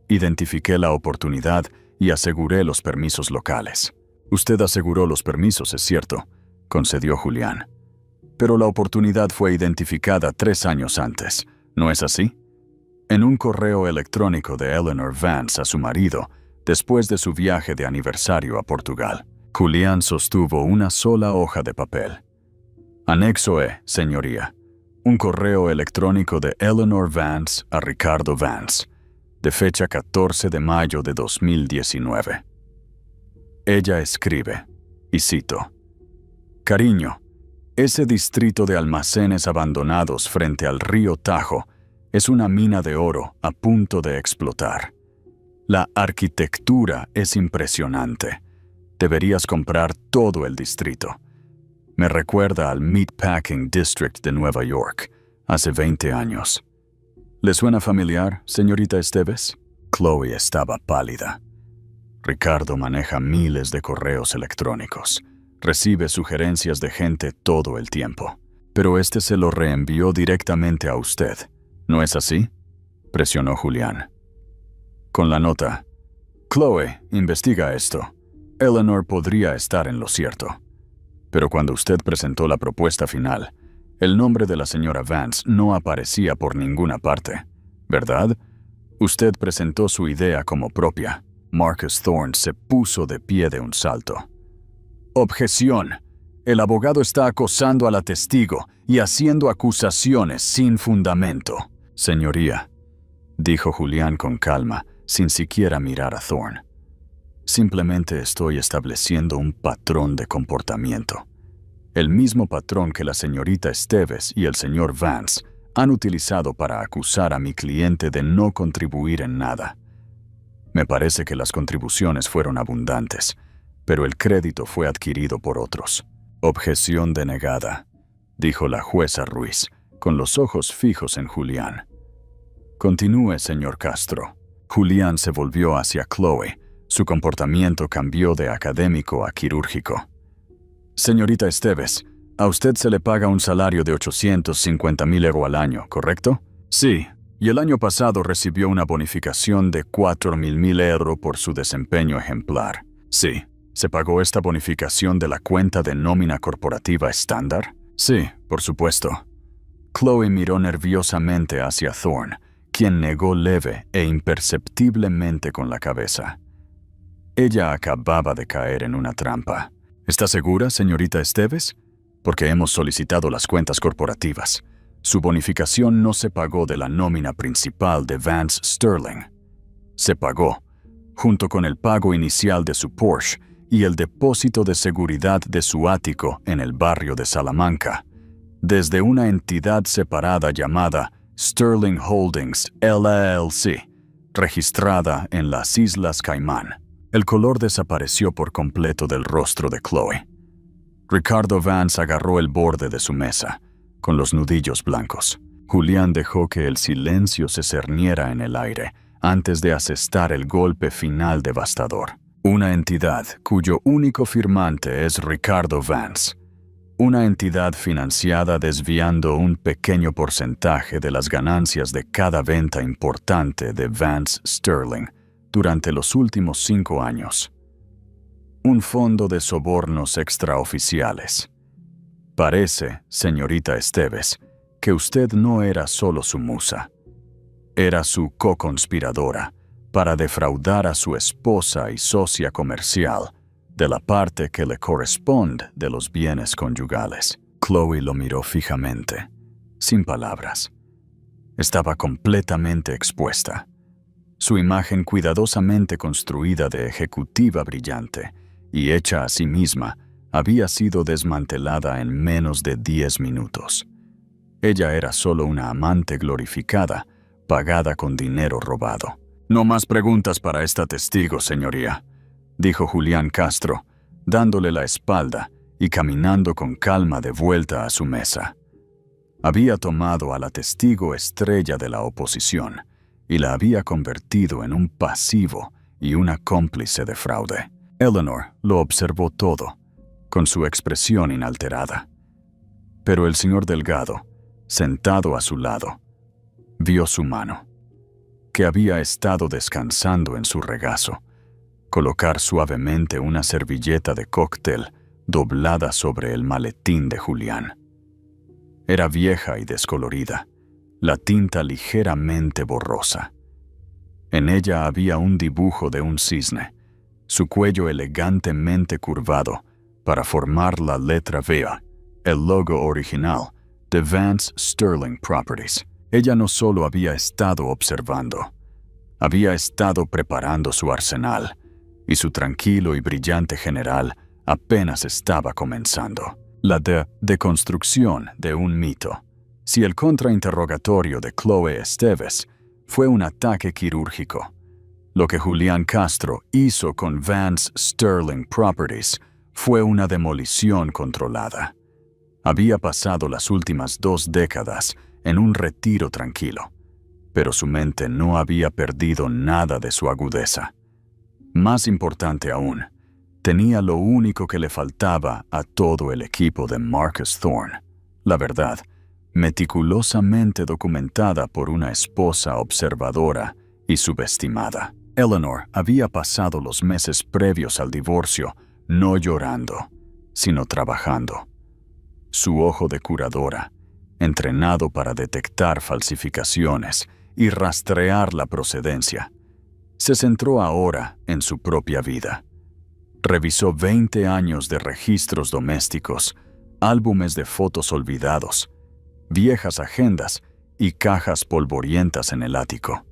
Identifiqué la oportunidad y aseguré los permisos locales. Usted aseguró los permisos, es cierto, concedió Julián. Pero la oportunidad fue identificada 3 años antes, ¿no es así? En un correo electrónico de Eleanor Vance a su marido, después de su viaje de aniversario a Portugal. Julián sostuvo una sola hoja de papel. Anexo E, señoría. Un correo electrónico de Eleanor Vance a Ricardo Vance, de fecha 14 de mayo de 2019. Ella escribe, y cito: Cariño, ese distrito de almacenes abandonados frente al río Tajo es una mina de oro a punto de explotar. La arquitectura es impresionante. Deberías comprar todo el distrito. Me recuerda al Meatpacking District de Nueva York, hace 20 años. ¿Le suena familiar, señorita Esteves? Chloe estaba pálida. Ricardo maneja miles de correos electrónicos. Recibe sugerencias de gente todo el tiempo. Pero este se lo reenvió directamente a usted. ¿No es así?, presionó Julián. Con la nota: Chloe, investiga esto. Eleanor podría estar en lo cierto. Pero cuando usted presentó la propuesta final, el nombre de la señora Vance no aparecía por ninguna parte, ¿verdad? Usted presentó su idea como propia. Marcus Thorne se puso de pie de un salto. Objeción. El abogado está acosando a la testigo y haciendo acusaciones sin fundamento. Señoría, dijo Julián con calma, sin siquiera mirar a Thorne. Simplemente estoy estableciendo un patrón de comportamiento. El mismo patrón que la señorita Esteves y el señor Vance han utilizado para acusar a mi cliente de no contribuir en nada. Me parece que las contribuciones fueron abundantes, pero el crédito fue adquirido por otros. Objeción denegada, dijo la jueza Ruiz, con los ojos fijos en Julián. Continúe, señor Castro. Julián se volvió hacia Chloe. Su comportamiento cambió de académico a quirúrgico. Señorita Esteves, a usted se le paga un salario de 850,000 € al año, ¿correcto? Sí, y el año pasado recibió una bonificación de 4,000 € por su desempeño ejemplar. Sí. ¿Se pagó esta bonificación de la cuenta de nómina corporativa estándar? Sí, por supuesto. Chloe miró nerviosamente hacia Thorne, quien negó leve e imperceptiblemente con la cabeza. Ella acababa de caer en una trampa. ¿Está segura, señorita Esteves? Porque hemos solicitado las cuentas corporativas. Su bonificación no se pagó de la nómina principal de Vance Sterling. Se pagó, junto con el pago inicial de su Porsche y el depósito de seguridad de su ático en el barrio de Salamanca, desde una entidad separada llamada Sterling Holdings LLC, registrada en las Islas Caimán. El color desapareció por completo del rostro de Chloe. Ricardo Vance agarró el borde de su mesa, con los nudillos blancos. Julián dejó que el silencio se cerniera en el aire antes de asestar el golpe final devastador. Una entidad cuyo único firmante es Ricardo Vance. Una entidad financiada desviando un pequeño porcentaje de las ganancias de cada venta importante de Vance Sterling durante los últimos 5 años. Un fondo de sobornos extraoficiales. Parece, señorita Esteves, que usted no era solo su musa. Era su co-conspiradora para defraudar a su esposa y socia comercial de la parte que le corresponde de los bienes conyugales. Chloe lo miró fijamente, sin palabras. Estaba completamente expuesta. Su imagen cuidadosamente construida de ejecutiva brillante y hecha a sí misma había sido desmantelada en menos de 10 minutos. Ella era solo una amante glorificada, pagada con dinero robado. No más preguntas para esta testigo, señoría, dijo Julián Castro, dándole la espalda y caminando con calma de vuelta a su mesa. Había tomado a la testigo estrella de la oposición y la había convertido en un pasivo y una cómplice de fraude. Eleanor lo observó todo, con su expresión inalterada. Pero el señor Delgado, sentado a su lado, vio su mano, que había estado descansando en su regazo, colocar suavemente una servilleta de cóctel doblada sobre el maletín de Julián. Era vieja y descolorida, la tinta ligeramente borrosa. En ella había un dibujo de un cisne, su cuello elegantemente curvado para formar la letra V, el logo original de Vance Sterling Properties. Ella no solo había estado observando, había estado preparando su arsenal, y su tranquilo y brillante general apenas estaba comenzando. La deconstrucción de un mito. Si el contrainterrogatorio de Chloe Esteves fue un ataque quirúrgico, lo que Julián Castro hizo con Vance Sterling Properties fue una demolición controlada. Había pasado las últimas 2 décadas en un retiro tranquilo, pero su mente no había perdido nada de su agudeza. Más importante aún, tenía lo único que le faltaba a todo el equipo de Marcus Thorne: la verdad, meticulosamente documentada por una esposa observadora y subestimada. Eleanor había pasado los meses previos al divorcio no llorando, sino trabajando. Su ojo de curadora, entrenado para detectar falsificaciones y rastrear la procedencia, se centró ahora en su propia vida. Revisó 20 años de registros domésticos, álbumes de fotos olvidados, viejas agendas y cajas polvorientas en el ático.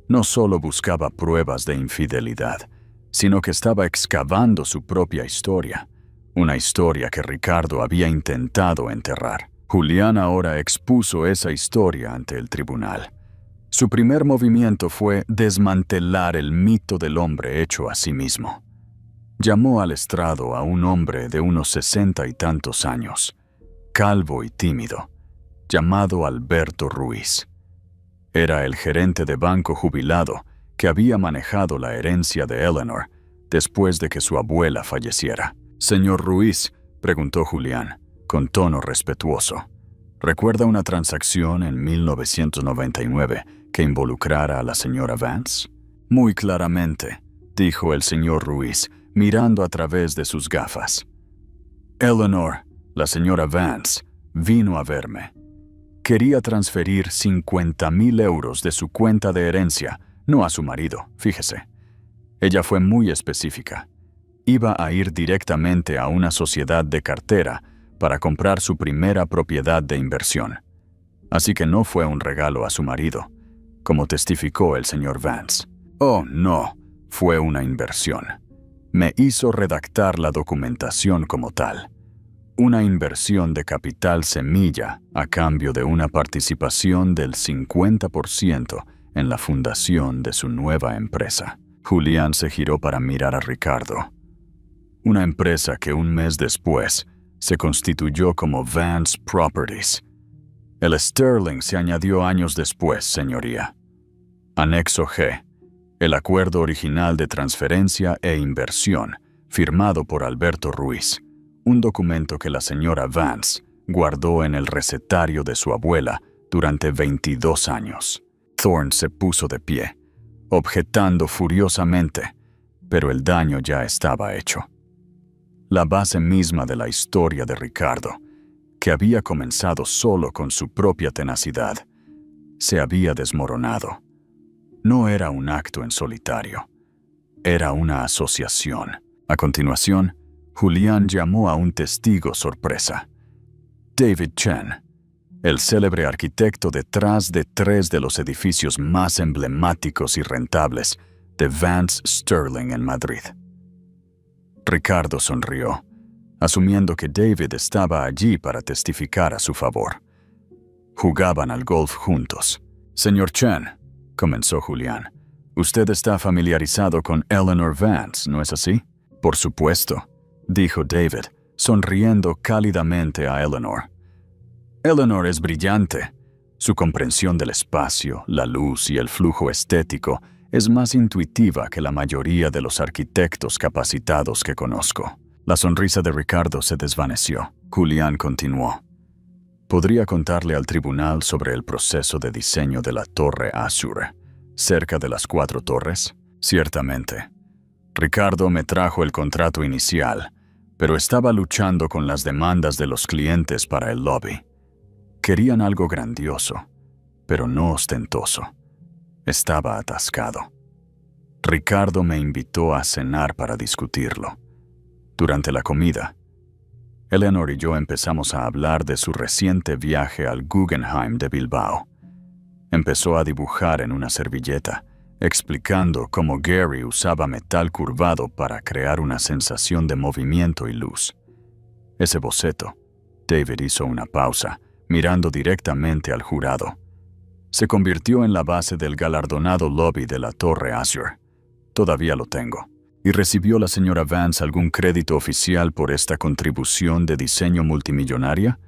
No solo buscaba pruebas de infidelidad, sino que estaba excavando su propia historia, una historia que Ricardo había intentado enterrar. Julián ahora expuso esa historia ante el tribunal. Su primer movimiento fue desmantelar el mito del hombre hecho a sí mismo. Llamó al estrado a un hombre de unos 60 y tantos años, calvo y tímido, llamado Alberto Ruiz. Era el gerente de banco jubilado que había manejado la herencia de Eleanor después de que su abuela falleciera. «Señor Ruiz», preguntó Julián, con tono respetuoso, ¿recuerda una transacción en 1999 que involucrara a la señora Vance? «Muy claramente», dijo el señor Ruiz, mirando a través de sus gafas. «Eleanor, la señora Vance, vino a verme. Quería transferir 50,000 euros de su cuenta de herencia, no a su marido, fíjese. Ella fue muy específica. Iba a ir directamente a una sociedad de cartera para comprar su primera propiedad de inversión. Así que no fue un regalo a su marido, como testificó el señor Vance. Oh, no, fue una inversión. Me hizo redactar la documentación como tal. Una inversión de capital semilla a cambio de una participación del 50% en la fundación de su nueva empresa». Julián se giró para mirar a Ricardo. Una empresa que un mes después se constituyó como Vance Properties. El Sterling se añadió años después, señoría. Anexo G. El acuerdo original de transferencia e inversión, firmado por Alberto Ruiz. Un documento que la señora Vance guardó en el recetario de su abuela durante 22 años. Thorne se puso de pie, objetando furiosamente, pero el daño ya estaba hecho. La base misma de la historia de Ricardo, que había comenzado solo con su propia tenacidad, se había desmoronado. No era un acto en solitario, era una asociación. A continuación, Julián llamó a un testigo sorpresa. David Chen, el célebre arquitecto detrás de 3 de los edificios más emblemáticos y rentables de Vance Sterling en Madrid. Ricardo sonrió, asumiendo que David estaba allí para testificar a su favor. Jugaban al golf juntos. «Señor Chen», comenzó Julián, «usted está familiarizado con Eleanor Vance, ¿no es así?» «Por supuesto», dijo David, sonriendo cálidamente a Eleanor. «Eleanor es brillante, Su comprensión del espacio, la luz y el flujo estético es más intuitiva que la mayoría de los arquitectos capacitados que conozco. La sonrisa de Ricardo se desvaneció. Julián continuó. Podría contarle al tribunal sobre el proceso de diseño de la Torre Azure, cerca de las 4 torres. Ciertamente. Ricardo me trajo el contrato inicial, pero estaba luchando con las demandas de los clientes para el lobby. Querían algo grandioso, pero no ostentoso. Estaba atascado. Ricardo me invitó a cenar para discutirlo. Durante la comida, Eleanor y yo empezamos a hablar de su reciente viaje al Guggenheim de Bilbao. Empezó a dibujar en una servilleta, explicando cómo Gehry usaba metal curvado para crear una sensación de movimiento y luz. Ese boceto, David hizo una pausa, mirando directamente al jurado. Se convirtió en la base del galardonado lobby de la Torre Azure. Todavía lo tengo. ¿Y recibió la señora Vance algún crédito oficial por esta contribución de diseño multimillonaria?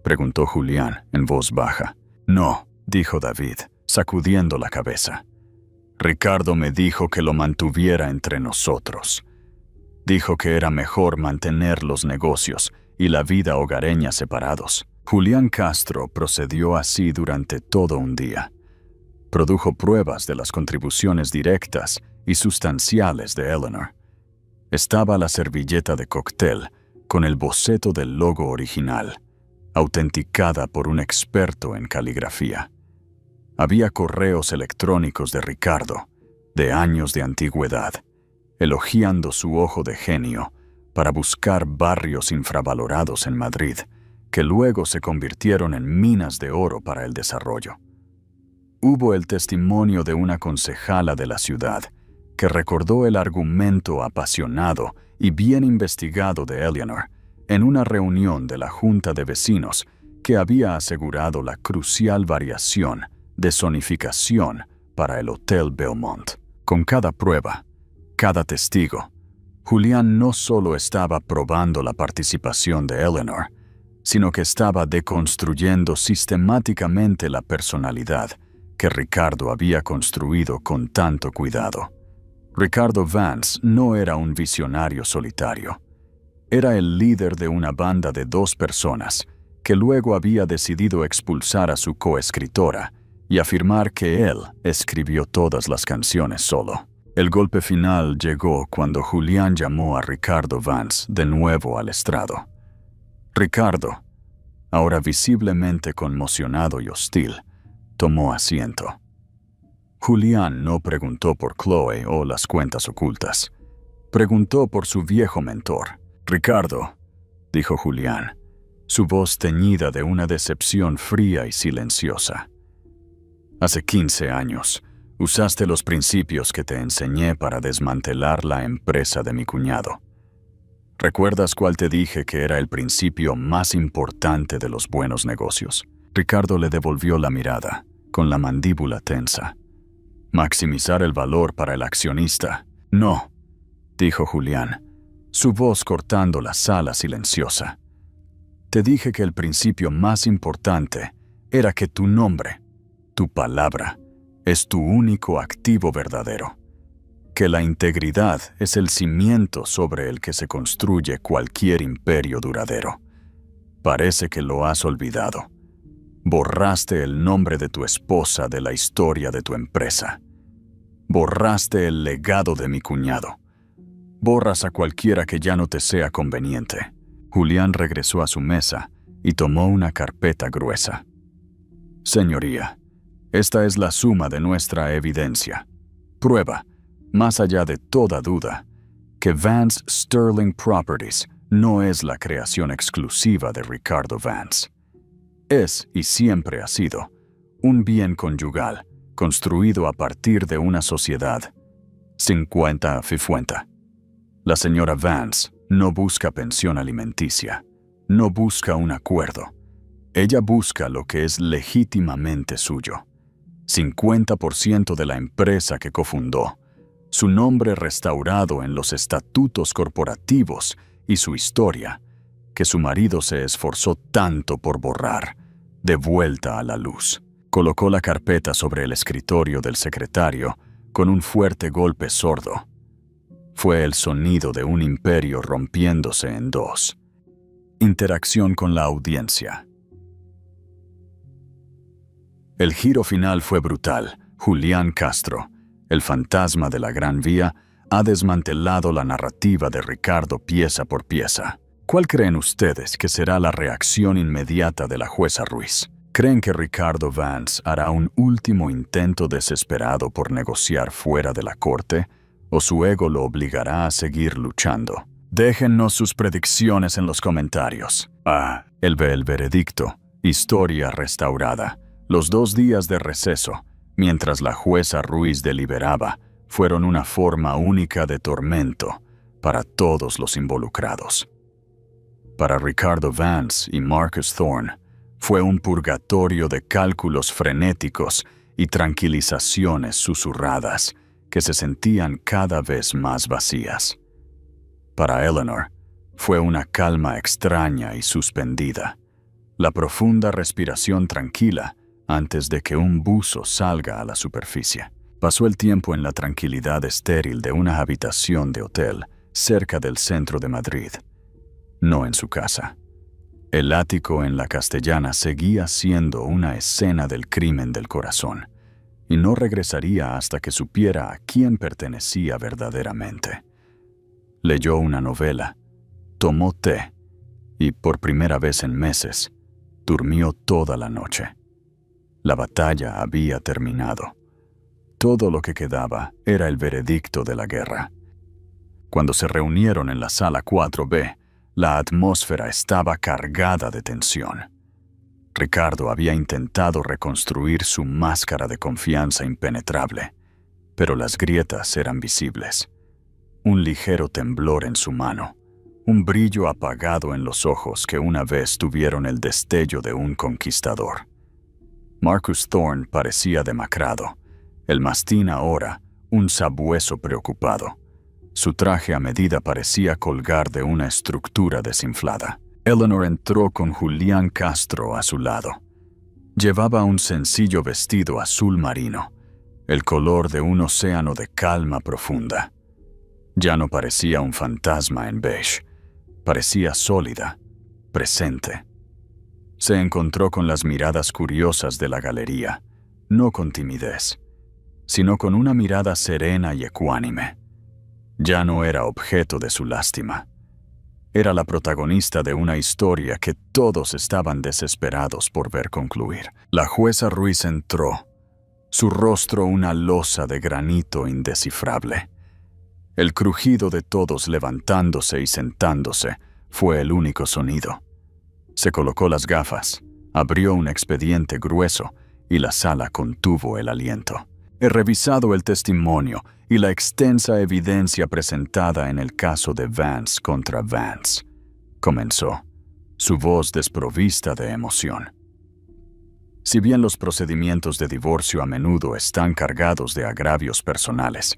Preguntó Julián en voz baja. No, dijo David, sacudiendo la cabeza. Ricardo me dijo que lo mantuviera entre nosotros. Dijo que era mejor mantener los negocios y la vida hogareña separados. Julián Castro procedió así durante todo un día. Produjo pruebas de las contribuciones directas y sustanciales de Eleanor. Estaba la servilleta de cóctel con el boceto del logo original, autenticada por un experto en caligrafía. Había correos electrónicos de Ricardo, de años de antigüedad, elogiando su ojo de genio para buscar barrios infravalorados en Madrid, que luego se convirtieron en minas de oro para el desarrollo. Hubo el testimonio de una concejala de la ciudad que recordó el argumento apasionado y bien investigado de Eleanor en una reunión de la Junta de Vecinos que había asegurado la crucial variación de zonificación para el Hotel Belmont. Con cada prueba, cada testigo, Julián no solo estaba probando la participación de Eleanor, sino que estaba deconstruyendo sistemáticamente la personalidad que Ricardo había construido con tanto cuidado. Ricardo Vance no era un visionario solitario. Era el líder de una banda de 2 personas que luego había decidido expulsar a su coescritora y afirmar que él escribió todas las canciones solo. El golpe final llegó cuando Julián llamó a Ricardo Vance de nuevo al estrado. Ricardo, ahora visiblemente conmocionado y hostil, tomó asiento. Julián no preguntó por Chloe o las cuentas ocultas. Preguntó por su viejo mentor. Ricardo, dijo Julián, su voz teñida de una decepción fría y silenciosa. Hace 15 años, usaste los principios que te enseñé para desmantelar la empresa de mi cuñado. ¿Recuerdas cuál te dije que era el principio más importante de los buenos negocios? Ricardo le devolvió la mirada, con la mandíbula tensa. Maximizar el valor para el accionista. No, dijo Julián, su voz cortando la sala silenciosa. Te dije que el principio más importante era que tu nombre, tu palabra, es tu único activo verdadero. Que la integridad es el cimiento sobre el que se construye cualquier imperio duradero. Parece que lo has olvidado. Borraste el nombre de tu esposa de la historia de tu empresa. Borraste el legado de mi cuñado. Borras a cualquiera que ya no te sea conveniente. Julián regresó a su mesa y tomó una carpeta gruesa. Señoría, esta es la suma de nuestra evidencia. Prueba, más allá de toda duda, que Vance Sterling Properties no es la creación exclusiva de Ricardo Vance. Es, y siempre ha sido, un bien conyugal construido a partir de una sociedad 50-50. La señora Vance no busca pensión alimenticia, no busca un acuerdo. Ella busca lo que es legítimamente suyo. 50% de la empresa que cofundó, su nombre restaurado en los estatutos corporativos y su historia, que su marido se esforzó tanto por borrar, de vuelta a la luz. Colocó la carpeta sobre el escritorio del secretario con un fuerte golpe sordo. Fue el sonido de un imperio rompiéndose en dos. Interacción con la audiencia. El giro final fue brutal. Julián Castro, el fantasma de la Gran Vía, ha desmantelado la narrativa de Ricardo pieza por pieza. ¿Cuál creen ustedes que será la reacción inmediata de la jueza Ruiz? ¿Creen que Ricardo Vance hará un último intento desesperado por negociar fuera de la corte, o su ego lo obligará a seguir luchando? Déjennos sus predicciones en los comentarios. El veredicto. Historia restaurada. Los 2 días de receso, mientras la jueza Ruiz deliberaba, fueron una forma única de tormento para todos los involucrados. Para Ricardo Vance y Marcus Thorne, fue un purgatorio de cálculos frenéticos y tranquilizaciones susurradas que se sentían cada vez más vacías. Para Eleanor, fue una calma extraña y suspendida, la profunda respiración tranquila antes de que un buzo salga a la superficie. Pasó el tiempo en la tranquilidad estéril de una habitación de hotel cerca del centro de Madrid, no en su casa. El ático en la Castellana seguía siendo una escena del crimen del corazón, y no regresaría hasta que supiera a quién pertenecía verdaderamente. Leyó una novela, tomó té y, por primera vez en meses, durmió toda la noche. La batalla había terminado. Todo lo que quedaba era el veredicto de la guerra. Cuando se reunieron en la sala 4B, la atmósfera estaba cargada de tensión. Ricardo había intentado reconstruir su máscara de confianza impenetrable, pero las grietas eran visibles. Un ligero temblor en su mano, un brillo apagado en los ojos que una vez tuvieron el destello de un conquistador. Marcus Thorne parecía demacrado, el mastín ahora un sabueso preocupado. Su traje a medida parecía colgar de una estructura desinflada. Eleanor entró con Julián Castro a su lado. Llevaba un sencillo vestido azul marino, el color de un océano de calma profunda. Ya no parecía un fantasma en beige, parecía sólida, presente. Se encontró con las miradas curiosas de la galería, no con timidez, sino con una mirada serena y ecuánime. Ya no era objeto de su lástima. Era la protagonista de una historia que todos estaban desesperados por ver concluir. La jueza Ruiz entró, su rostro una losa de granito indescifrable. El crujido de todos levantándose y sentándose fue el único sonido. Se colocó las gafas, abrió un expediente grueso y la sala contuvo el aliento. He revisado el testimonio y la extensa evidencia presentada en el caso de Vance contra Vance, comenzó, su voz desprovista de emoción. Si bien los procedimientos de divorcio a menudo están cargados de agravios personales,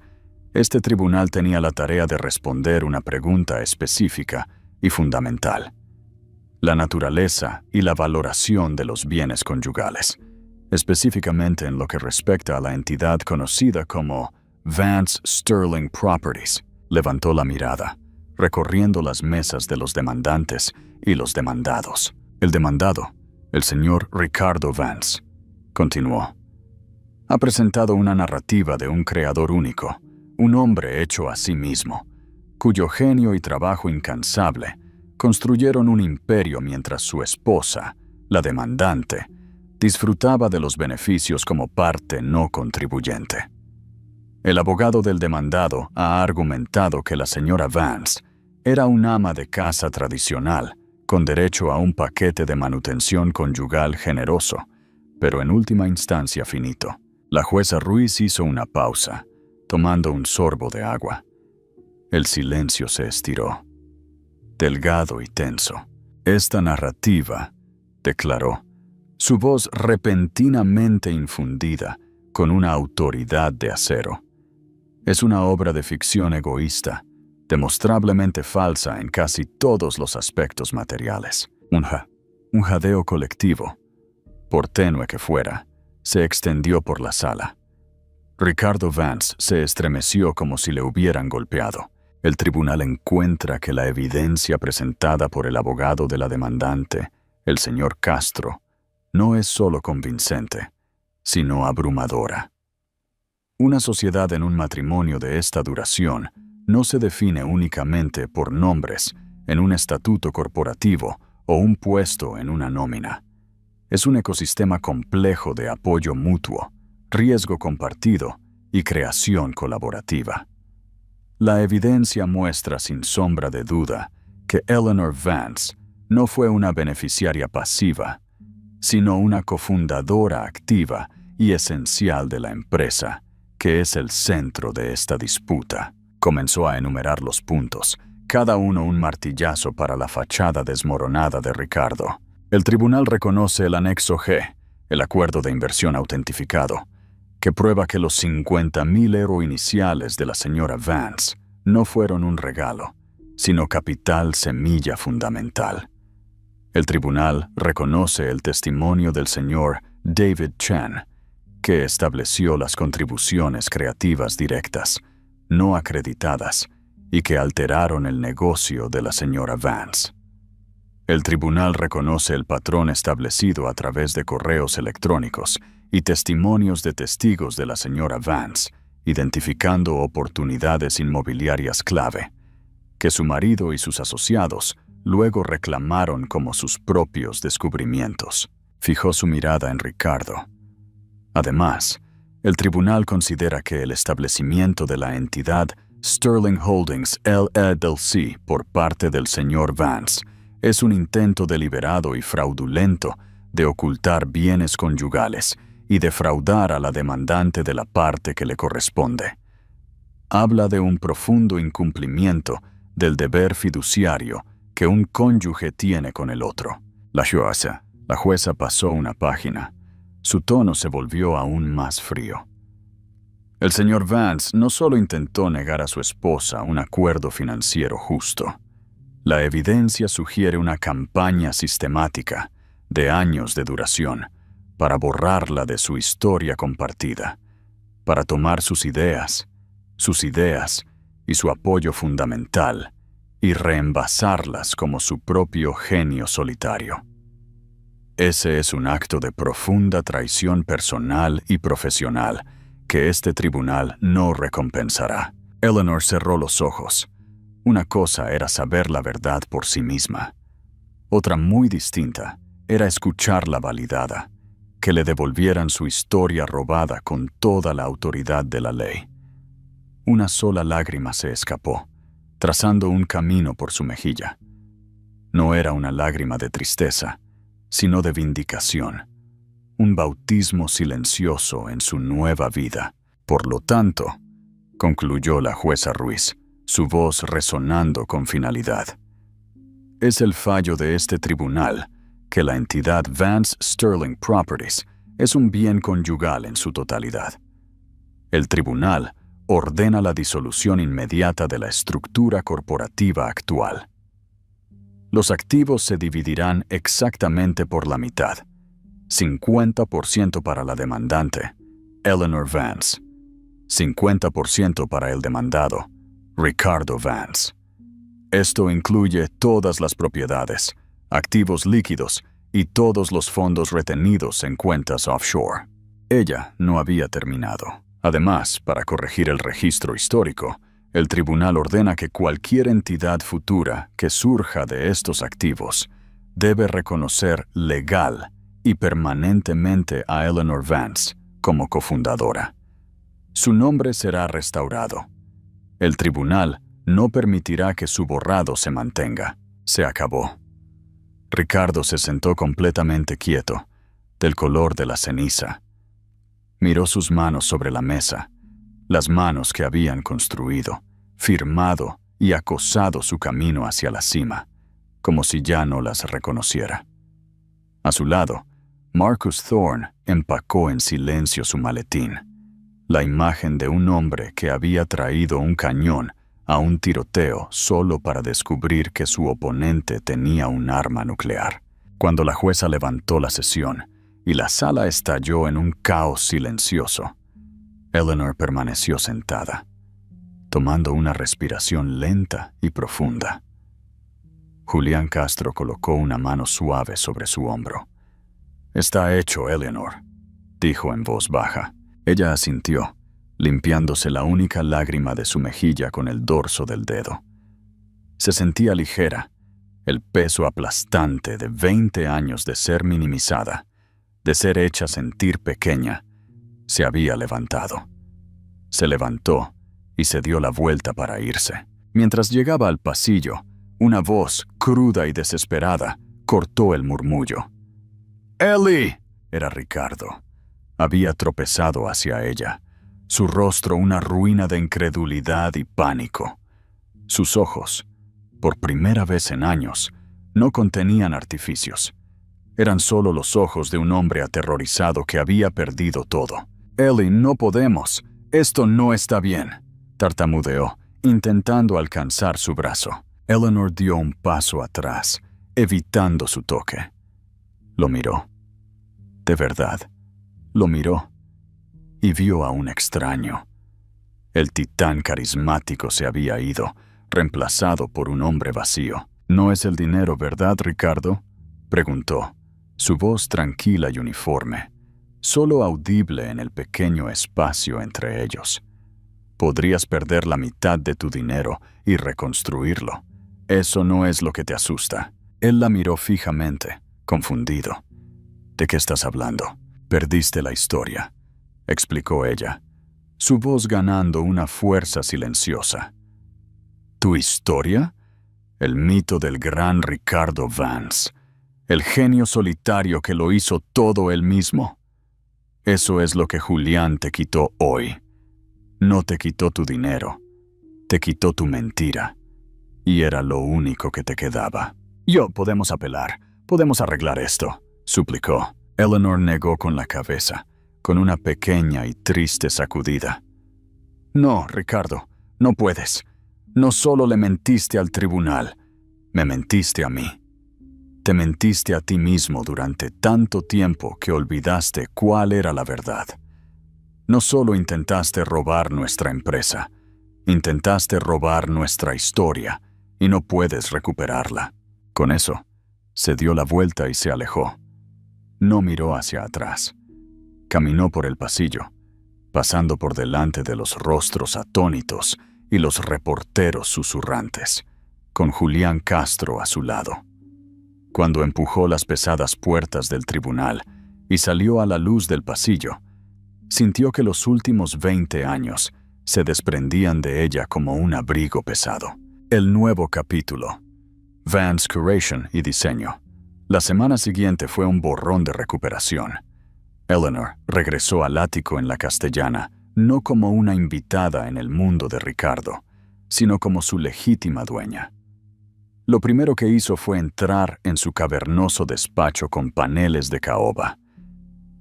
este tribunal tenía la tarea de responder una pregunta específica y fundamental: la naturaleza y la valoración de los bienes conyugales, específicamente en lo que respecta a la entidad conocida como Vance Sterling Properties. Levantó la mirada, recorriendo las mesas de los demandantes y los demandados. El demandado, el señor Ricardo Vance, continuó, ha presentado una narrativa de un creador único, un hombre hecho a sí mismo, cuyo genio y trabajo incansable construyeron un imperio mientras su esposa, la demandante, disfrutaba de los beneficios como parte no contribuyente. El abogado del demandado ha argumentado que la señora Vance era un ama de casa tradicional, con derecho a un paquete de manutención conyugal generoso, pero en última instancia finito. La jueza Ruiz hizo una pausa, tomando un sorbo de agua. El silencio se estiró, delgado y tenso. Esta narrativa, declaró, su voz repentinamente infundida con una autoridad de acero, es una obra de ficción egoísta, demostrablemente falsa en casi todos los aspectos materiales. Un jadeo colectivo, por tenue que fuera, se extendió por la sala. Ricardo Vance se estremeció como si le hubieran golpeado. El tribunal encuentra que la evidencia presentada por el abogado de la demandante, el señor Castro, no es solo convincente, sino abrumadora. Una sociedad en un matrimonio de esta duración no se define únicamente por nombres en un estatuto corporativo o un puesto en una nómina. Es un ecosistema complejo de apoyo mutuo, riesgo compartido y creación colaborativa. La evidencia muestra sin sombra de duda que Eleanor Vance no fue una beneficiaria pasiva, sino una cofundadora activa y esencial de la empresa, que es el centro de esta disputa. Comenzó a enumerar los puntos, cada uno un martillazo para la fachada desmoronada de Ricardo. El tribunal reconoce el anexo G, el acuerdo de inversión autentificado, que prueba que los 50,000 euros iniciales de la señora Vance no fueron un regalo, sino capital semilla fundamental. El tribunal reconoce el testimonio del señor David Chen, que estableció las contribuciones creativas directas, no acreditadas, y que alteraron el negocio de la señora Vance. El tribunal reconoce el patrón establecido a través de correos electrónicos y testimonios de testigos de la señora Vance, identificando oportunidades inmobiliarias clave, que su marido y sus asociados luego reclamaron como sus propios descubrimientos. Fijó su mirada en Ricardo. Además, el tribunal considera que el establecimiento de la entidad Sterling Holdings LLC por parte del señor Vance es un intento deliberado y fraudulento de ocultar bienes conyugales y defraudar a la demandante de la parte que le corresponde. Habla de un profundo incumplimiento del deber fiduciario que un cónyuge tiene con el otro. La jueza pasó una página. Su tono se volvió aún más frío. El señor Vance no solo intentó negar a su esposa un acuerdo financiero justo. La evidencia sugiere una campaña sistemática, de años de duración, para borrarla de su historia compartida, para tomar sus ideas y su apoyo fundamental, y reenvasarlas como su propio genio solitario. Ese es un acto de profunda traición personal y profesional que este tribunal no recompensará. Eleanor cerró los ojos. Una cosa era saber la verdad por sí misma. Otra muy distinta era escucharla validada, que le devolvieran su historia robada con toda la autoridad de la ley. Una sola lágrima se escapó, trazando un camino por su mejilla. No era una lágrima de tristeza, sino de vindicación, un bautismo silencioso en su nueva vida. Por lo tanto, concluyó la jueza Ruiz, su voz resonando con finalidad, es el fallo de este tribunal que la entidad Vance Sterling Properties es un bien conyugal en su totalidad. El tribunal ordena la disolución inmediata de la estructura corporativa actual. Los activos se dividirán exactamente por la mitad, 50% para la demandante, Eleanor Vance, 50% para el demandado, Ricardo Vance. Esto incluye todas las propiedades, activos líquidos y todos los fondos retenidos en cuentas offshore. Ella no había terminado. Además, para corregir el registro histórico, el tribunal ordena que cualquier entidad futura que surja de estos activos debe reconocer legal y permanentemente a Eleanor Vance como cofundadora. Su nombre será restaurado. El tribunal no permitirá que su borrado se mantenga. Se acabó. Ricardo se sentó completamente quieto, del color de la ceniza. Miró sus manos sobre la mesa, las manos que habían construido, firmado y acosado su camino hacia la cima, como si ya no las reconociera. A su lado, Marcus Thorne empacó en silencio su maletín, la imagen de un hombre que había traído un cañón a un tiroteo solo para descubrir que su oponente tenía un arma nuclear. Cuando la jueza levantó la sesión y la sala estalló en un caos silencioso. Eleanor permaneció sentada, tomando una respiración lenta y profunda. Julián Castro colocó una mano suave sobre su hombro. «Está hecho, Eleanor», dijo en voz baja. Ella asintió, limpiándose la única lágrima de su mejilla con el dorso del dedo. Se sentía ligera, el peso aplastante de 20 años de ser minimizada, de ser hecha sentir pequeña, se había levantado. Se levantó y se dio la vuelta para irse. Mientras llegaba al pasillo, una voz, cruda y desesperada, cortó el murmullo. «¡Ellie!» Era Ricardo. Había tropezado hacia ella, su rostro una ruina de incredulidad y pánico. Sus ojos, por primera vez en años, no contenían artificios. Eran solo los ojos de un hombre aterrorizado que había perdido todo. «Ellie, no podemos. Esto no está bien», tartamudeó, intentando alcanzar su brazo. Eleanor dio un paso atrás, evitando su toque. Lo miró. De verdad, lo miró. Y vio a un extraño. El titán carismático se había ido, reemplazado por un hombre vacío. «¿No es el dinero, verdad, Ricardo?», preguntó, su voz tranquila y uniforme, solo audible en el pequeño espacio entre ellos. «Podrías perder la mitad de tu dinero y reconstruirlo. Eso no es lo que te asusta». Él la miró fijamente, confundido. «¿De qué estás hablando?» «Perdiste la historia», explicó ella, su voz ganando una fuerza silenciosa. «¿Tu historia?» El mito del gran Ricardo Vance, el genio solitario que lo hizo todo él mismo. Eso es lo que Julián te quitó hoy. No te quitó tu dinero, te quitó tu mentira, y era lo único que te quedaba. Podemos apelar, podemos arreglar esto», suplicó. Eleanor negó con la cabeza, con una pequeña y triste sacudida. «No, Ricardo, no puedes. No solo le mentiste al tribunal, me mentiste a mí. Te mentiste a ti mismo durante tanto tiempo que olvidaste cuál era la verdad. No solo intentaste robar nuestra empresa, intentaste robar nuestra historia y no puedes recuperarla». Con eso, se dio la vuelta y se alejó. No miró hacia atrás. Caminó por el pasillo, pasando por delante de los rostros atónitos y los reporteros susurrantes, con Julián Castro a su lado. Cuando empujó las pesadas puertas del tribunal y salió a la luz del pasillo, sintió que los últimos 20 años se desprendían de ella como un abrigo pesado. El nuevo capítulo. Vance Curation y diseño. La semana siguiente fue un borrón de recuperación. Eleanor regresó al ático en la Castellana, no como una invitada en el mundo de Ricardo, sino como su legítima dueña. Lo primero que hizo fue entrar en su cavernoso despacho con paneles de caoba.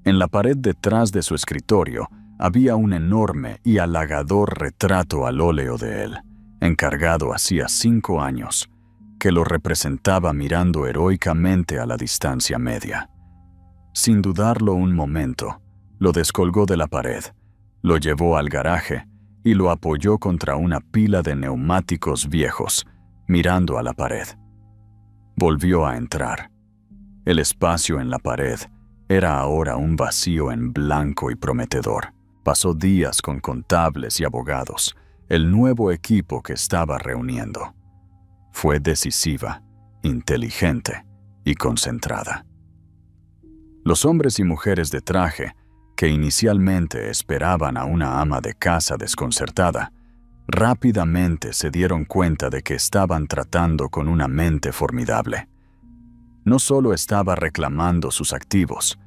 En la pared detrás de su escritorio había un enorme y halagador retrato al óleo de él, encargado hacía 5 años, que lo representaba mirando heroicamente a la distancia media. Sin dudarlo un momento, lo descolgó de la pared, lo llevó al garaje y lo apoyó contra una pila de neumáticos viejos, mirando a la pared. Volvió a entrar. El espacio en la pared era ahora un vacío en blanco y prometedor. Pasó días con contables y abogados, el nuevo equipo que estaba reuniendo. Fue decisiva, inteligente y concentrada. Los hombres y mujeres de traje, que inicialmente esperaban a una ama de casa desconcertada, rápidamente se dieron cuenta de que estaban tratando con una mente formidable. No solo estaba reclamando sus activos,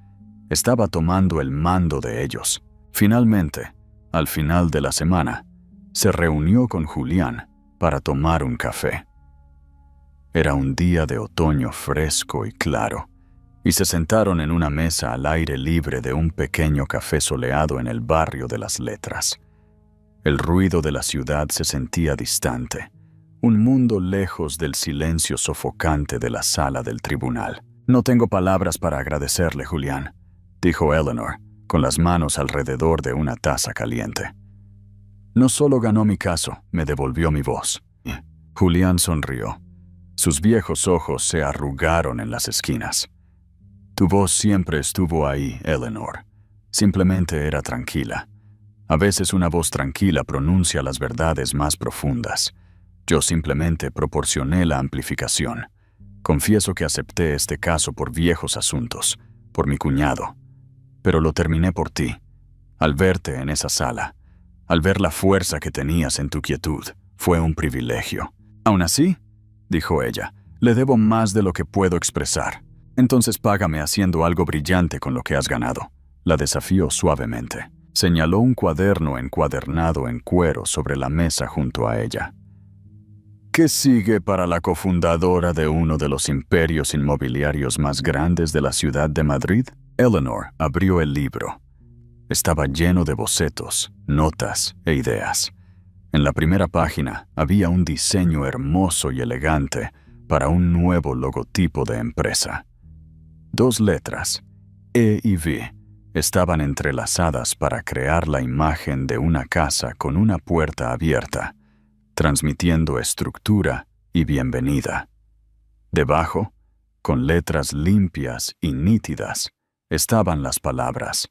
estaba tomando el mando de ellos. Finalmente, al final de la semana, se reunió con Julián para tomar un café. Era un día de otoño fresco y claro, y se sentaron en una mesa al aire libre de un pequeño café soleado en el barrio de las Letras. El ruido de la ciudad se sentía distante, un mundo lejos del silencio sofocante de la sala del tribunal. «No tengo palabras para agradecerle, Julián», dijo Eleanor, con las manos alrededor de una taza caliente. No solo ganó mi caso, me devolvió mi voz. Julián sonrió. Sus viejos ojos se arrugaron en las esquinas. Tu voz siempre estuvo ahí, Eleanor. Simplemente era tranquila. A veces una voz tranquila pronuncia las verdades más profundas. Yo simplemente proporcioné la amplificación. Confieso que acepté este caso por viejos asuntos, por mi cuñado. Pero lo terminé por ti. Al verte en esa sala, al ver la fuerza que tenías en tu quietud, fue un privilegio. Aún así, dijo ella, le debo más de lo que puedo expresar. Entonces págame haciendo algo brillante con lo que has ganado. La desafió suavemente. Señaló un cuaderno encuadernado en cuero sobre la mesa junto a ella. ¿Qué sigue para la cofundadora de uno de los imperios inmobiliarios más grandes de la ciudad de Madrid? Eleanor abrió el libro. Estaba lleno de bocetos, notas e ideas. En la primera página había un diseño hermoso y elegante para un nuevo logotipo de empresa. 2 letras, E y V, estaban entrelazadas para crear la imagen de una casa con una puerta abierta, transmitiendo estructura y bienvenida. Debajo, con letras limpias y nítidas, estaban las palabras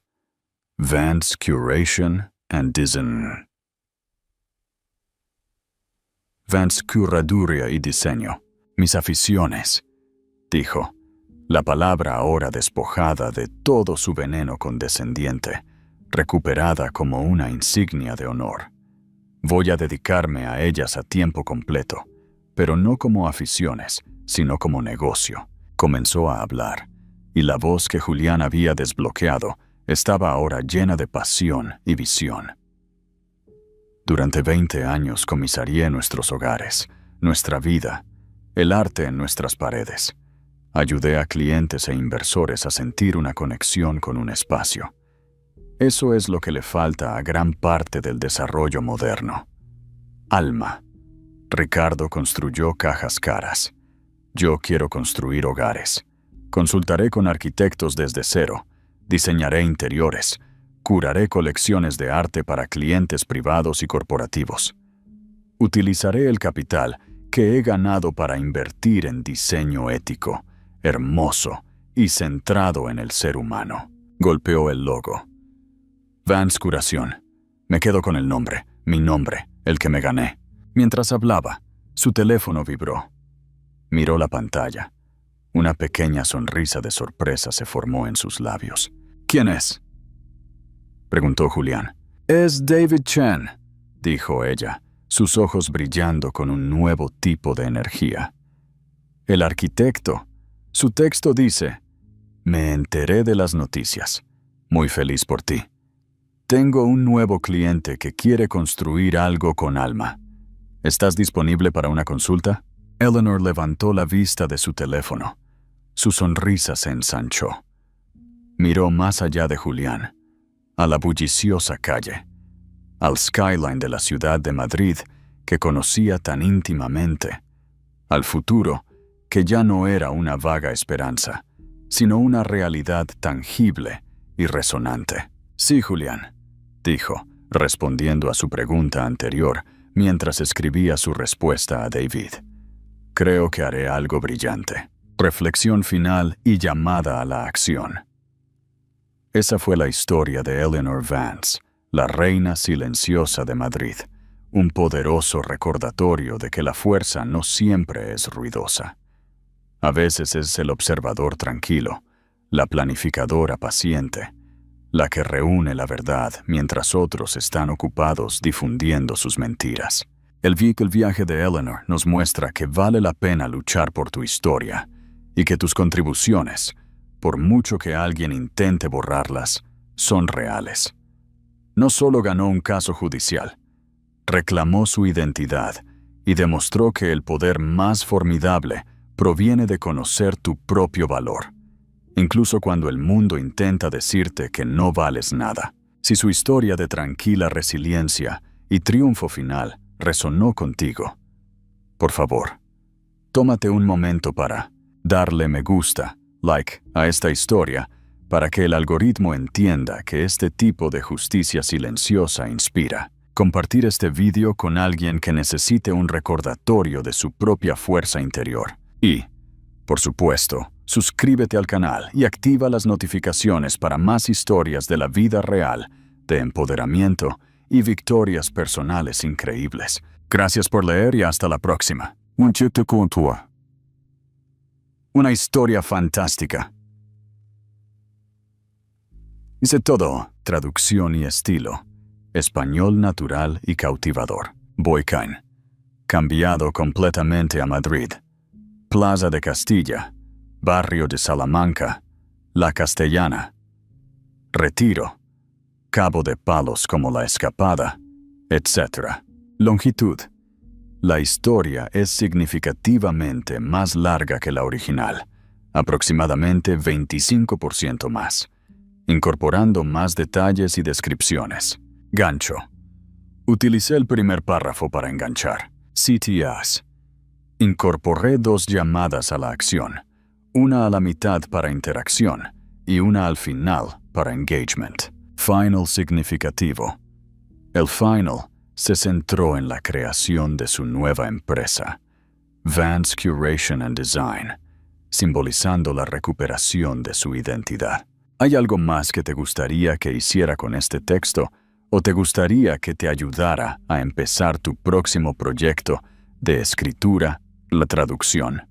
Vance Curation and Design. Vance Curaduría y Diseño. Mis aficiones, dijo, la palabra ahora despojada de todo su veneno condescendiente, recuperada como una insignia de honor. Voy a dedicarme a ellas a tiempo completo, pero no como aficiones, sino como negocio. Comenzó a hablar, y la voz que Julián había desbloqueado estaba ahora llena de pasión y visión. Durante 20 años comisarié nuestros hogares, nuestra vida, el arte en nuestras paredes. Ayudé a clientes e inversores a sentir una conexión con un espacio. Eso es lo que le falta a gran parte del desarrollo moderno. Alma. Ricardo construyó cajas caras. Yo quiero construir hogares. Consultaré con arquitectos desde cero. Diseñaré interiores. Curaré colecciones de arte para clientes privados y corporativos. Utilizaré el capital que he ganado para invertir en diseño ético, hermoso y centrado en el ser humano. Golpeó el logo. Vance Curación. Me quedo con el nombre, mi nombre, el que me gané. Mientras hablaba, su teléfono vibró. Miró la pantalla. Una pequeña sonrisa de sorpresa se formó en sus labios. ¿Quién es?, preguntó Julián. Es David Chen, dijo ella, sus ojos brillando con un nuevo tipo de energía. El arquitecto. Su texto dice: me enteré de las noticias. Muy feliz por ti. Tengo un nuevo cliente que quiere construir algo con alma. ¿Estás disponible para una consulta? Eleanor levantó la vista de su teléfono. Su sonrisa se ensanchó. Miró más allá de Julián, a la bulliciosa calle, al skyline de la ciudad de Madrid que conocía tan íntimamente, al futuro que ya no era una vaga esperanza, sino una realidad tangible y resonante. Sí, Julián, dijo, respondiendo a su pregunta anterior mientras escribía su respuesta a David. Creo que haré algo brillante. Reflexión final y llamada a la acción. Esa fue la historia de Eleanor Vance, la reina silenciosa de Madrid, un poderoso recordatorio de que la fuerza no siempre es ruidosa. A veces es el observador tranquilo, la planificadora paciente, la que reúne la verdad mientras otros están ocupados difundiendo sus mentiras. El viaje de Eleanor nos muestra que vale la pena luchar por tu historia y que tus contribuciones, por mucho que alguien intente borrarlas, son reales. No solo ganó un caso judicial, reclamó su identidad y demostró que el poder más formidable proviene de conocer tu propio valor, incluso cuando el mundo intenta decirte que no vales nada. Si su historia de tranquila resiliencia y triunfo final resonó contigo, por favor, tómate un momento para darle me gusta, like, a esta historia, para que el algoritmo entienda que este tipo de justicia silenciosa inspira. Compartir este vídeo con alguien que necesite un recordatorio de su propia fuerza interior. Y, por supuesto, suscríbete al canal y activa las notificaciones para más historias de la vida real, de empoderamiento y victorias personales increíbles. Gracias por leer y hasta la próxima. Una historia fantástica. Hice todo, traducción y estilo. Español natural y cautivador. Boicain. Cambiado completamente a Madrid. Plaza de Castilla. Barrio de Salamanca. La Castellana. Retiro. Cabo de Palos como La Escapada, etc. Longitud. La historia es significativamente más larga que la original, aproximadamente 25% más, incorporando más detalles y descripciones. Gancho. Utilicé el primer párrafo para enganchar. CTAs. Incorporé 2 llamadas a la acción, una a la mitad para interacción y una al final para engagement. Final significativo. El final se centró en la creación de su nueva empresa, Vance Curation and Design, simbolizando la recuperación de su identidad. ¿Hay algo más que te gustaría que hiciera con este texto o te gustaría que te ayudara a empezar tu próximo proyecto de escritura, la traducción?